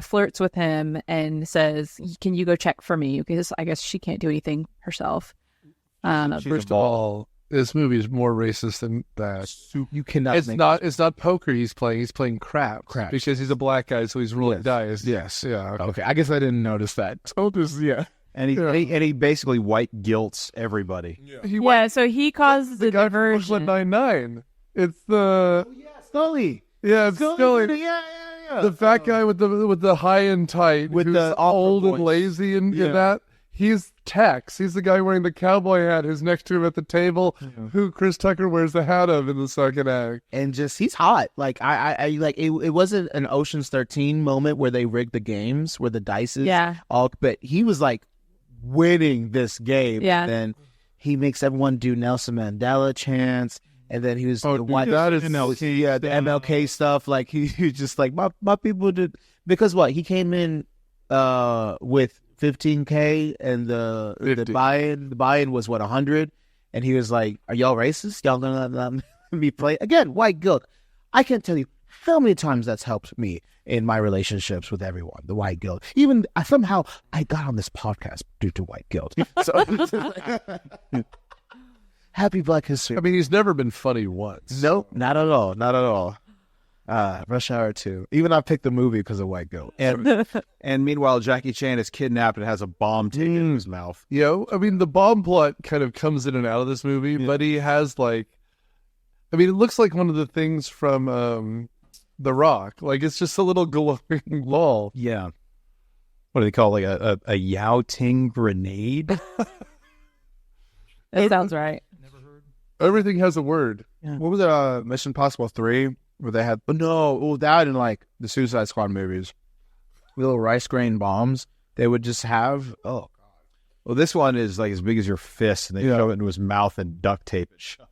flirts with him and says, "Can you go check for me?" Because I guess she can't do anything herself.
First of all, this movie is more racist than that.
You cannot.
It's not poker he's playing. He's playing craps. Because he's a black guy, so he's rolling dice.
Yes.
Yeah.
Okay. I guess I didn't notice that. So just
And he basically white guilts everybody.
So he causes the
guy from
diversion.
Brooklyn Nine-Nine. It's the
Scully.
yeah, it's Scully.
Yeah.
The fat guy with the high and tight,
With
who's
the
old
opera
and
voice.
lazy and that. He's Tex. He's the guy wearing the cowboy hat who's next to him at the table, who Chris Tucker wears the hat of in the second act.
And just he's hot. Like I like it. It wasn't an Ocean's 13 moment where they rigged the games where the dice is all, but he was like winning this game.
Yeah.
Then he makes everyone do Nelson Mandela chants. And then he was the white,
that is
the MLK stuff. Like he just like my people did, because what he came in with 15K and the buy-in was what 100, and he was like, "Are y'all racist? Y'all gonna let me play again?" White guilt. I can't tell you how many times that's helped me in my relationships with everyone. The white guilt. Even somehow I got on this podcast due to white guilt. So. Happy Black History.
I mean, he's never been funny once.
Nope, not at all. Not at all. Rush Hour 2. Even I picked the movie because of white guilt.
And meanwhile, Jackie Chan is kidnapped and has a bomb taken in his mouth.
I mean, the bomb plot kind of comes in and out of this movie, but he has it looks like one of the things from The Rock. Like, it's just a little glowing ball.
Yeah. What do they call it? Like a Yao Ting grenade?
That sounds right.
Everything has a word.
Yeah. What was it? Mission Impossible 3, where they had that in like the Suicide Squad movies, little rice grain bombs they would just have. Oh god.
Well, this one is like as big as your fist, and they shove it into his mouth and duct tape it shut.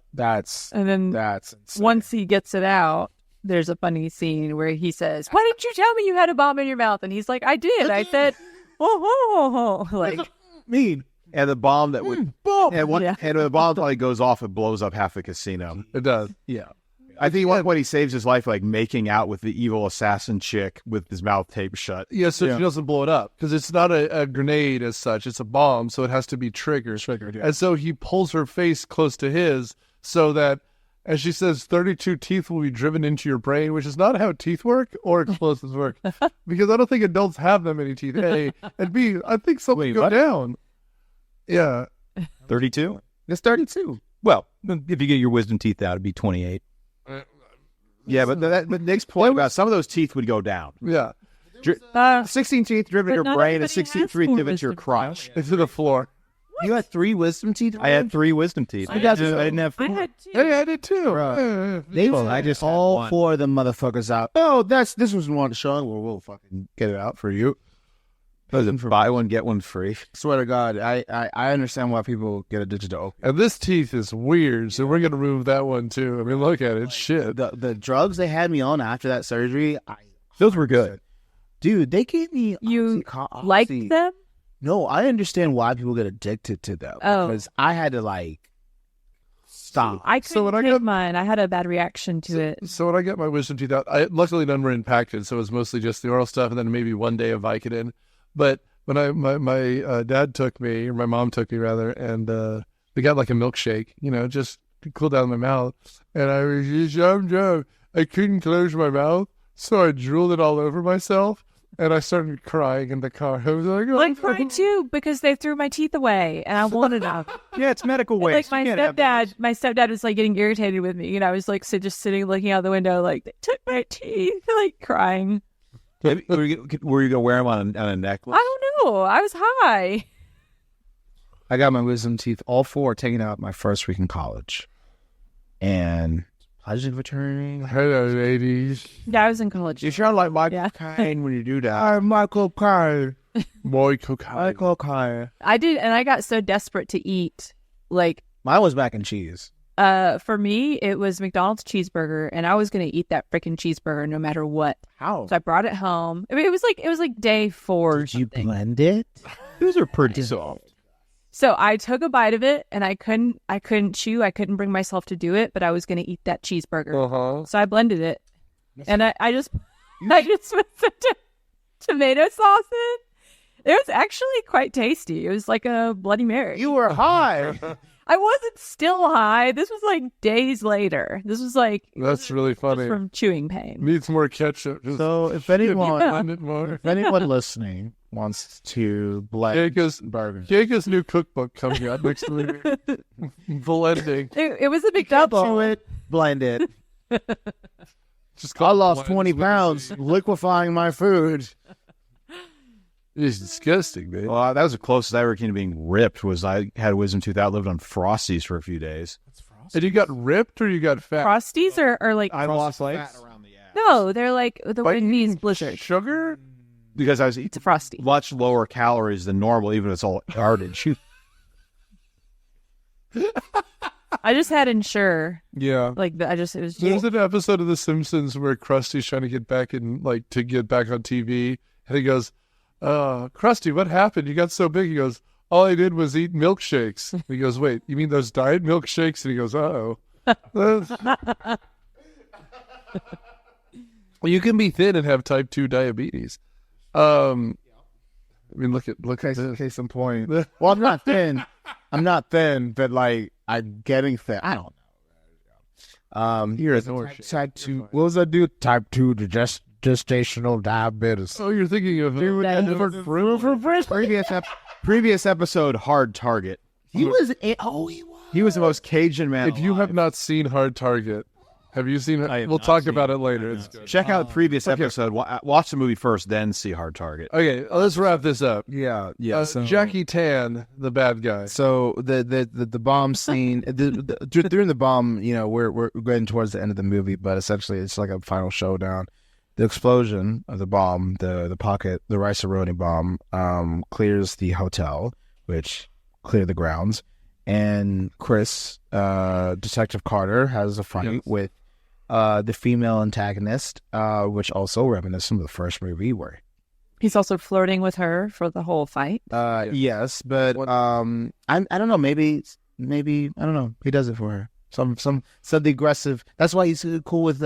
And then
That's insane.
once he gets it out, there's a funny scene where he says, "Why didn't you tell me you had a bomb in your mouth?" And he's like, "I did. I said, oh, like
mean.
And the bomb that would
Boom.
and the bomb probably goes off, it blows up half the casino.
It does.
Yeah.
I think one point he saves his life like making out with the evil assassin chick with his mouth taped shut.
Yeah, so she doesn't blow it up, because it's not a grenade as such. It's a bomb, so it has to be triggered. And so he pulls her face close to his so that, as she says, 32 teeth will be driven into your brain, which is not how teeth work or explosives work. Because I don't think adults have that many teeth, A. And B, I think something go down. Yeah.
32?
It's 32.
Well, if you get your wisdom teeth out, it'd be 28.
Yeah, but Nick's point about some of those teeth would go down.
Yeah.
16 teeth driven into your brain and 16 teeth driven into your crotch.
Into the floor.
You had 3 wisdom teeth?
I had 3 wisdom teeth. I didn't have 4.
I had 2.
Hey, I did too.
I just all 4 of them motherfuckers out. Oh, this was one Sean. Well, we'll fucking get it out for you.
Buy one, get one free.
Swear to God, I understand why people get addicted to opium.
And this teeth is weird, so we're going to remove that one too. I mean, look at it. Shit.
The drugs they had me on after that surgery,
Those were good.
dude, they gave me
You
Oxy-
liked
Oxy-
them?
No, I understand why people get addicted to them.
Oh.
Because I had to stop.
I
So when
couldn't
I
take
got-
mine. I had a bad reaction to it.
So when I got my wisdom teeth out, luckily none were impacted, so it was mostly just the oral stuff, and then maybe one day of Vicodin. But when my dad took me, or my mom took me rather, and we got like a milkshake, just to cool down my mouth, and I was just I couldn't close my mouth, so I drooled it all over myself, and I started crying in the car. I was like,
I cried too because they threw my teeth away, and I wanted them.
Yeah, it's medical
Like
waste.
my
You can't have those.
stepdad was like getting irritated with me, and I was like just sitting looking out the window, like they took my teeth, like crying.
Were you going to wear them on a necklace?
I don't know. I was high.
I got my wisdom teeth, all 4, taken out my first week in college. And pleasure returning.
hello, ladies.
Yeah, I was in college.
You sound like Michael
Yeah.
Caine when you do that.
I'm Michael Kyle.
Michael Caine.
Michael Kyle.
I did, and I got so desperate to eat. Like,
Mine was mac and cheese.
for me, it was McDonald's cheeseburger, and I was gonna eat that freaking cheeseburger no matter what.
How?
So I brought it home. I mean, it was like day 4. Or
Did you
something.
blend it?
Those are pretty soft.
So I took a bite of it, and I couldn't chew. I couldn't bring myself to do it, but I was gonna eat that cheeseburger.
Uh-huh.
So I blended it, and I just went tomato sauce in. It was actually quite tasty. It was like a Bloody Mary.
You were high.
I wasn't still high. This was like days later. This was like
That's really funny.
from chewing pain.
Needs more ketchup. Just
So if anyone,
blend it more.
if anyone listening wants to blend burgers,
Keiko's new cookbook coming out next week. Blending.
It was a big
chew
double.
it, blend it.
Just
I lost
blend
20
is what it
pounds
is.
liquefying my food.
It's disgusting, man.
Well, that was the closest I ever came to being ripped. Was I had wisdom tooth out, lived on Frosties for a few days.
And you got ripped or you got fat?
Frosties are like
I lost legs
around the ass.
no, they're like the
But
Wendy's Blizzard.
Sugar?
because I was
It's a Frosty.
much lower calories than normal, even if it's all yardage.
I just had Ensure.
Yeah.
Like it was
There's an episode of The Simpsons where Krusty's trying to get back in, like, to get back on TV, and he goes, Krusty, what happened? You got so big. He goes, all I did was eat milkshakes. He goes, wait, you mean those diet milkshakes? And he goes, uh-oh. Well, you can be thin and have type 2 diabetes. I mean, look at this.
Case in point. Well, I'm not thin. I'm not thin, but like I'm getting thin. I don't know.
You're a
Type 2. What was that dude? Type 2 gestational diabetes.
Oh, you're thinking of
Previous episode, Hard Target.
He was.
He was the most Cajun man.
If you
alive.
have not seen Hard Target, have you seen it?
I have
We'll
not
talk
seen
about
it.
it later. It's good.
Check out the previous episode. Watch the movie first, then see Hard Target.
Okay, let's wrap this up.
Yeah.
Jackie Tan, the bad guy.
So the bomb scene during the bomb, you know, we're getting towards the end of the movie, but essentially it's like a final showdown. The explosion of the bomb, the rice-a-roni bomb, clears the hotel, which clear the grounds, and Chris, Detective Carter, has a fight with the female antagonist, which also reminiscent of the first movie where.
He's also flirting with her for the whole fight.
Yes, but I don't know. Maybe I don't know. He does it for her. Some the aggressive. That's why he's cool with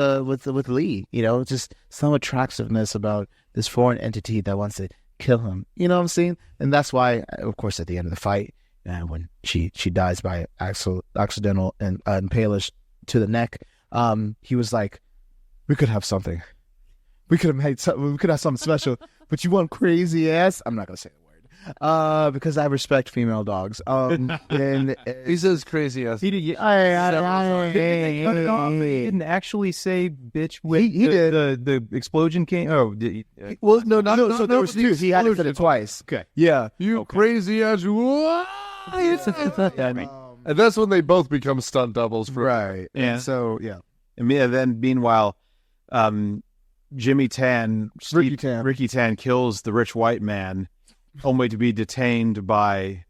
Lee. You know, just some attractiveness about this foreign entity that wants to kill him. You know what I'm saying? And that's why, of course, at the end of the fight, when she dies by accidental and impalage to the neck, he was like, "We could have something. We could have made something. We could have something special." But you want crazy ass? I'm not gonna say the word because I respect female dogs. And
He says crazy ass.
He didn't actually say bitch when
He did.
the explosion came. Oh, did he?
Well, no, not
no. So there was two. He had to say it twice.
Okay.
Yeah.
You crazy ass. And that's when they both become stunt doubles. For
Right.
Yeah.
And so yeah.
And then, meanwhile, Ricky Tan kills the rich white man, only to be detained by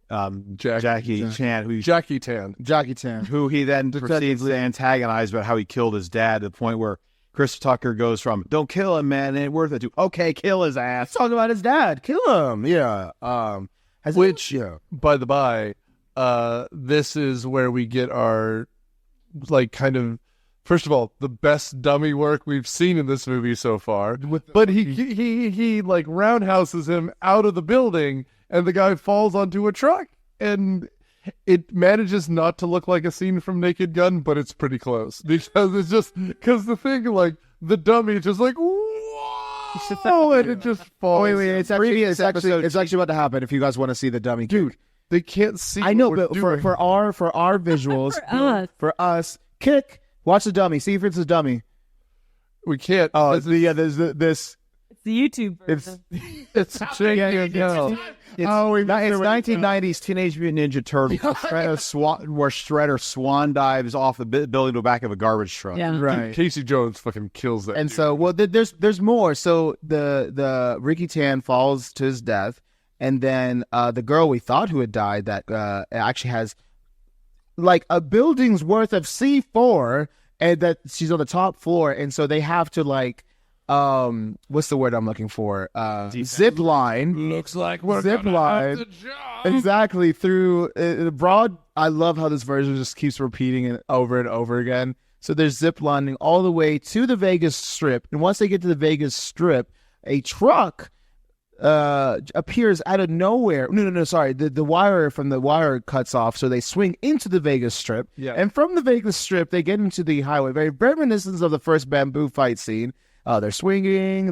Jackie Chan,
Jackie Tan.
Jackie Tan.
who he then proceeds to antagonize about how he killed his dad, to the point where Chris Tucker goes from "Don't kill him, man, it ain't worth it" to "Okay, kill his ass."
Talking about his dad. Kill him. Yeah.
By the by, this is where we get our, like, kind of, first of all, the best dummy work we've seen in this movie so far. But he like roundhouses him out of the building, and the guy falls onto a truck, and it manages not to look like a scene from Naked Gun, but it's pretty close because it's just because the thing, like, the dummy just like, whoa, and it just falls.
Wait. It's actually about to happen. If you guys want to see the dummy,
Dude, they can't see.
I know,
what
but
we're doing.
for our visuals,
For us.
kick. Watch the dummy. See if it's a dummy.
We can't.
Oh, there's this.
It's the YouTube version.
It's
It's 1990s Teenage Mutant Ninja Turtles, where Shredder swan dives off the building to the back of a garbage truck.
Yeah.
Right.
Casey Jones fucking kills that.
And
dude.
so, well, there's more. So the Ricky Tan falls to his death, and then the girl we thought who had died that actually has like a building's worth of C4, and that she's on the top floor, and so they have to like what's the word I'm looking for? Zip line.
Looks like we're
Zip
gonna
line.
have the job.
Exactly, through the broad. I love how this version just keeps repeating it over and over again. So they're zip lining all the way to the Vegas Strip, and once they get to the Vegas Strip, a truck appears out of nowhere. No, sorry. The wire from the wire cuts off, so they swing into the Vegas Strip.
Yeah.
And from the Vegas Strip, they get into the highway. Very reminiscent of the first bamboo fight scene. They're swinging.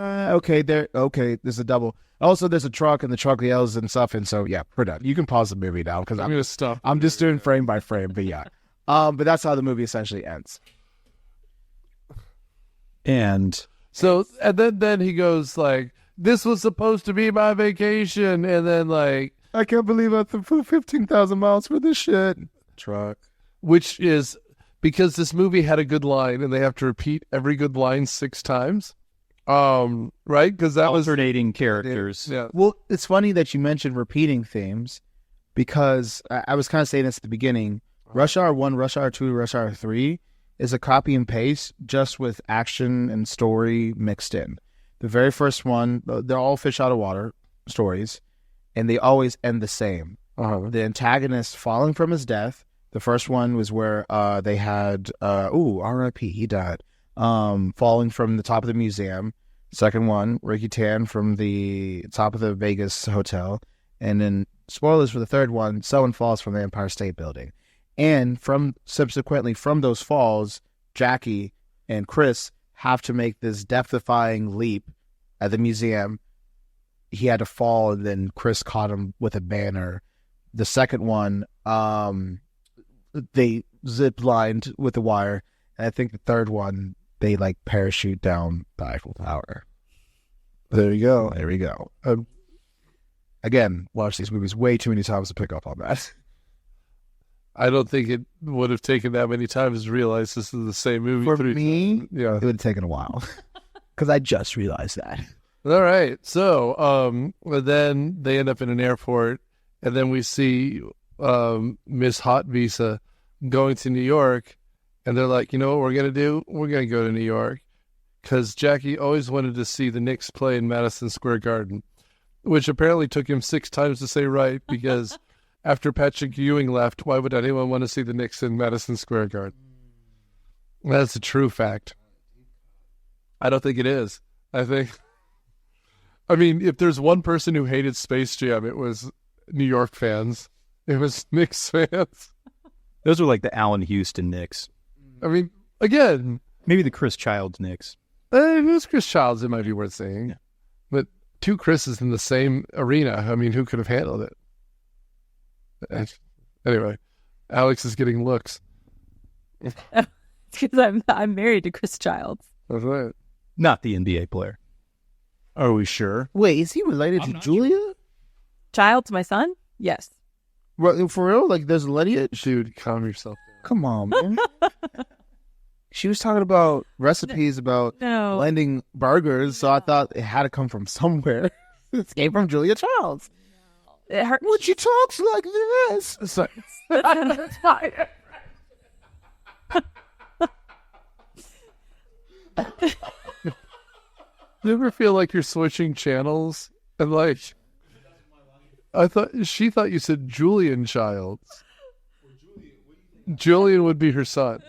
Okay, there's a double. Also, there's a truck, and the truck yells and stuff, and so, yeah, we're done. You can pause the movie now, because
I'm going to stop.
I'm just doing frame by frame, but yeah. But that's how the movie essentially ends.
And
So, and then he goes like, this was supposed to be my vacation, and then like,
I can't believe I flew 15,000 miles for this shit.
Truck. Which is because this movie had a good line, and they have to repeat every good line 6 times. Right? Because that was
alternating characters.
Yeah.
Well, it's funny that you mentioned repeating themes, because I was kind of saying this at the beginning. Rush Hour 1, Rush Hour 2, Rush Hour 3 is a copy and paste, just with action and story mixed in. The very first one, they're all fish out of water stories, and they always end the same. The antagonist falling from his death. The first one was where they had, R.I.P., he died, falling from the top of the museum. Second one, Ricky Tan from the top of the Vegas hotel. And then, spoilers for the third one, someone falls from the Empire State Building. And subsequently from those falls, Jackie and Chris have to make this death-defying leap at the museum. He had to fall, and then Chris caught him with a banner. The second one, they zip-lined with the wire. And I think the third one, they like parachute down the Eiffel Tower.
There you go.
There we go. Again, watch these movies way too many times to pick up on that.
I don't think it would have taken that many times to realize this is the same movie.
For me,
yeah,
it would have taken a while, because I just realized that.
All right. So, then they end up in an airport, and then we see Miss Hot Visa going to New York, and they're like, you know what we're going to do? We're going to go to New York, because Jackie always wanted to see the Knicks play in Madison Square Garden, which apparently took him 6 times to say right, because after Patrick Ewing left, why would anyone want to see the Knicks in Madison Square Garden? That's a true fact. I don't think it is. I mean, if there's one person who hated Space Jam, it was New York fans. It was Knicks fans.
Those were like the Allen Houston Knicks.
I mean, again,
maybe the Chris Childs Knicks.
If it was Chris Childs, it might be worth saying. Yeah. But 2 Chris's in the same arena, I mean, who could have handled it? Anyway, Alex is getting looks.
Because I'm married to Chris Childs.
That's right.
Not the NBA player.
Are we sure?
Wait, is he related to Julia? Sure.
Childs, my son? Yes.
For real? Like, there's a lineage?
Dude, calm yourself down.
Come on, man. She was talking about recipes about blending burgers, so I thought it had to come from somewhere. It came from Julia Childs. When she talks like this.
So,
That's fine.
You ever feel like you're switching channels? And like, she thought you said Julian Childs. Julian would be her son.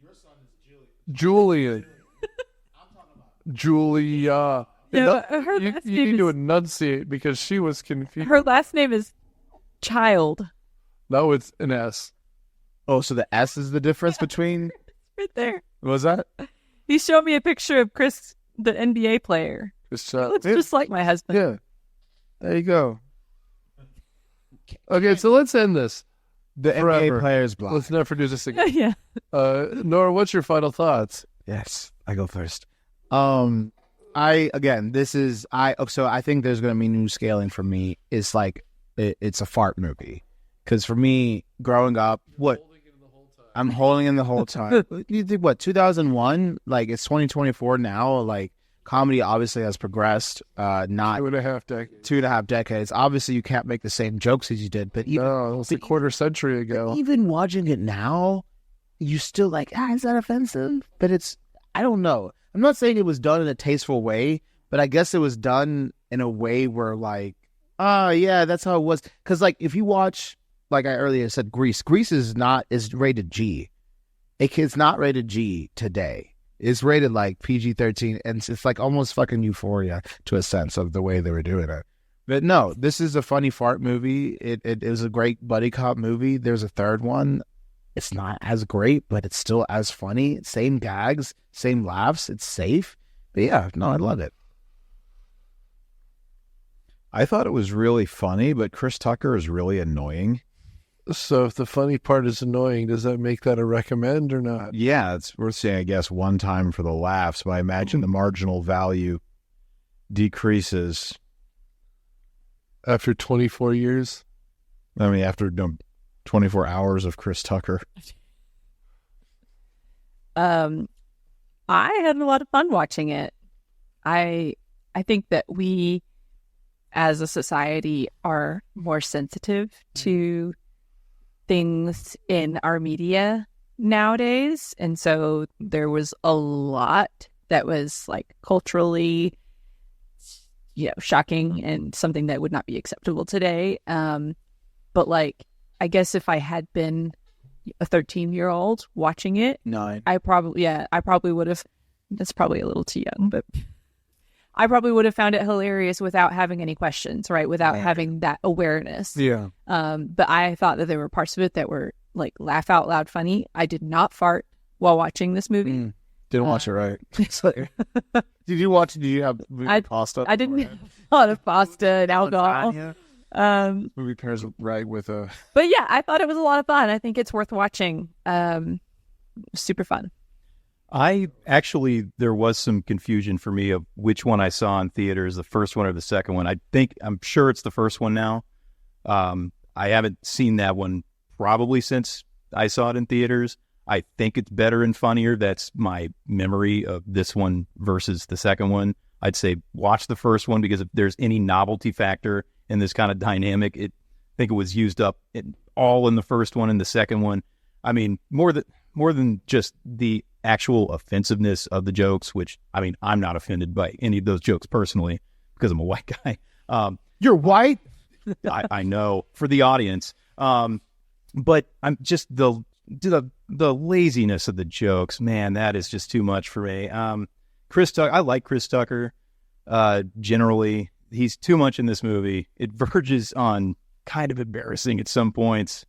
Your son is Julian. Julia.
No, her
you
last
need
name
to
is,
enunciate, because she was confused.
her last name is Child.
No, it's an S.
Oh, so the S is the difference between...
Right there.
What was that?
He showed me a picture of Chris, the NBA player. He looks just like my husband.
Yeah. There you go. Okay, so let's end this.
The
Forever.
NBA player is black.
Let's never do this again.
Yeah.
Nora, what's your final thoughts?
Yes, I go first. I think there's going to be new scaling for me. It's like it's a fart movie, because for me growing up, I'm holding in the whole time. You think 2001? Like, it's 2024 now. Like, comedy obviously has progressed. Not
2.5 decades.
2.5 decades. Obviously, you can't make the same jokes as you did. But even,
no, it was a quarter century ago.
Even watching it now, you still like, is that offensive? But I don't know. I'm not saying it was done in a tasteful way, but I guess it was done in a way where, like, yeah, that's how it was. Because, like, if you watch, like I earlier said, Grease is rated G. It's not rated G today. It's rated like PG-13, and it's like almost fucking Euphoria to a sense of the way they were doing it. But no, this is a funny fart movie. It is a great buddy cop movie. There's a third one. It's not as great, but it's still as funny. Same gags, same laughs. It's safe. But yeah, no, I love it.
I thought it was really funny, but Chris Tucker is really annoying.
So if the funny part is annoying, does that make that a recommend or not?
Yeah, it's worth saying, I guess, one time for the laughs, but I imagine the marginal value decreases.
After 24 years?
I mean, after 24 hours of Chris Tucker.
I had a lot of fun watching it. I think that we, as a society, are more sensitive to things in our media nowadays, and so there was a lot that was like culturally, shocking and something that would not be acceptable today. But like, I guess if I had been a 13-year-old watching it,
9.
I probably would have. That's probably a little too young, but I probably would have found it hilarious without having any questions, right? Without having that awareness.
Yeah.
But I thought that there were parts of it that were like laugh out loud funny. I did not fart while watching this movie.
Didn't watch it right. Did you watch? Did you have pasta?
I didn't have a lot of pasta and alcohol.
Movie pairs right with a...
But yeah, I thought it was a lot of fun. I think it's worth watching. Super fun.
There was some confusion for me of which one I saw in theaters, the first one or the second one. I'm sure it's the first one now. I haven't seen that one probably since I saw it in theaters. I think it's better and funnier. That's my memory of this one versus the second one. I'd say watch the first one, because if there's any novelty factor in this kind of dynamic, I think it was used up all in the first one and the second one. I mean, more than just the actual offensiveness of the jokes, which, I mean, I'm not offended by any of those jokes personally because I'm a white guy.
You're white?
I know, for the audience. But I'm just the laziness of the jokes, man, that is just too much for me. Chris Tucker, I like Chris Tucker. Generally, he's too much in this movie. It verges on kind of embarrassing at some points.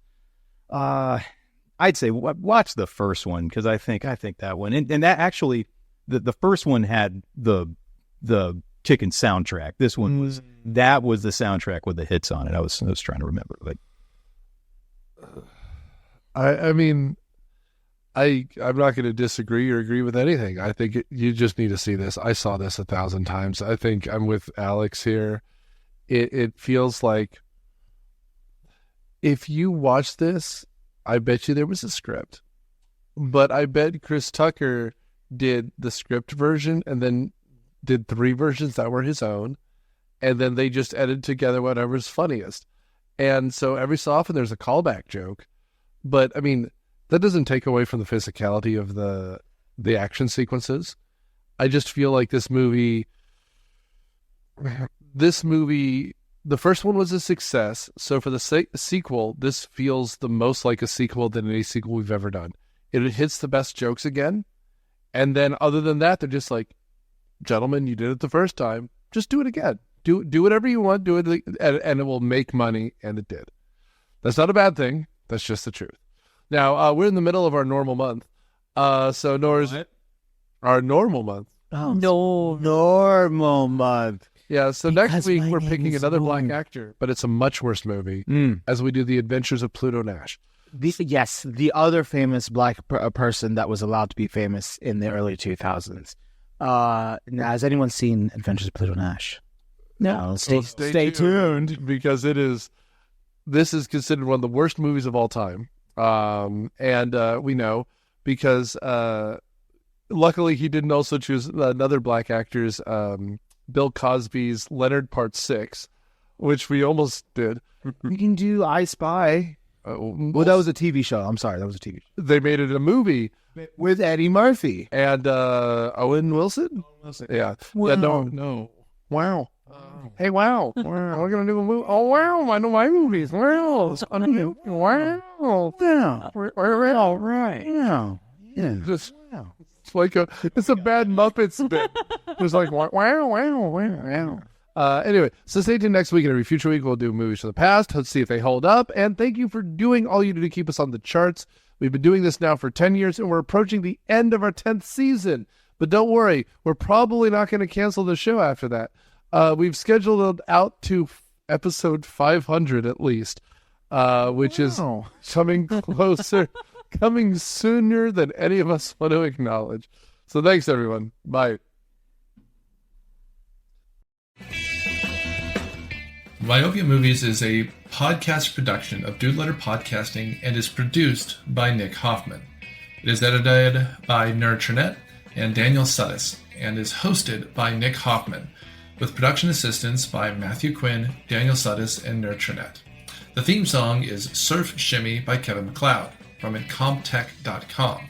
I'd say watch the first one, because I think that one, and that actually, the first one had the chicken soundtrack. This one was the soundtrack with the hits on it. I was trying to remember. Like,
I mean, I'm not going to disagree or agree with anything. I think you just need to see this. I saw this 1,000 times. I think I'm with Alex here. It feels like if you watch this, I bet you there was a script, but I bet Chris Tucker did the script version and then did 3 versions that were his own, and then they just edited together whatever's funniest. And so every so often there's a callback joke, but I mean, that doesn't take away from the physicality of the action sequences. I just feel like this movie, the first one was a success, so for the sequel, this feels the most like a sequel than any sequel we've ever done. It hits the best jokes again, and then other than that, they're just like, gentlemen, you did it the first time, just do it again. Do whatever you want, do it, and it will make money, and it did. That's not a bad thing. That's just the truth. Now, we're in the middle of our normal month, so Nora's our normal month.
Oh, no, normal month.
Yeah, so next week we're picking another black actor, but it's a much worse movie, as we do The Adventures of Pluto Nash.
The other famous black person that was allowed to be famous in the early 2000s. Now, has anyone seen Adventures of Pluto Nash? No. Stay tuned,
because this is considered one of the worst movies of all time. And we know because luckily he didn't also choose another black actor's Bill Cosby's Leonard Part 6, which we almost did.
We can do I Spy. Well, that was a TV show. I'm sorry, that was a TV show.
They made it a movie
with Eddie Murphy
and Owen Wilson. Yeah.
Wow.
Yeah, no. Wow. Hey, wow. We're gonna do a movie. Oh, wow. I know my movies. Wow. Wow.
Yeah.
We're all right.
Yeah.
Just,
Wow.
it's a bad Muppets bit. It's like wow, wow, wow, wow. Anyway, so stay tuned next week, and every future week we'll do movies from the past. Let's see if they hold up. And thank you for doing all you do to keep us on the charts. We've been doing this now for 10 years, and we're approaching the end of our 10th season. But don't worry, we're probably not going to cancel the show after that. We've scheduled it out to episode 500 at least, which is coming closer, coming sooner than any of us want to acknowledge. So thanks, everyone. Bye.
Myopia Movies is a podcast production of Dude Letter Podcasting and is produced by Nick Hoffman. It is edited by Nerd Trinette and Daniel Suttis and is hosted by Nick Hoffman, with production assistance by Matthew Quinn, Daniel Suttis, and Nerd Trinette. The theme song is Surf Shimmy by Kevin MacLeod from incomptech.com.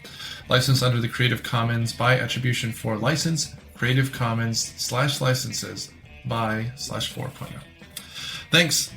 Licensed under the Creative Commons by Attribution for License, Creative Commons /licenses by /4.0. Thanks.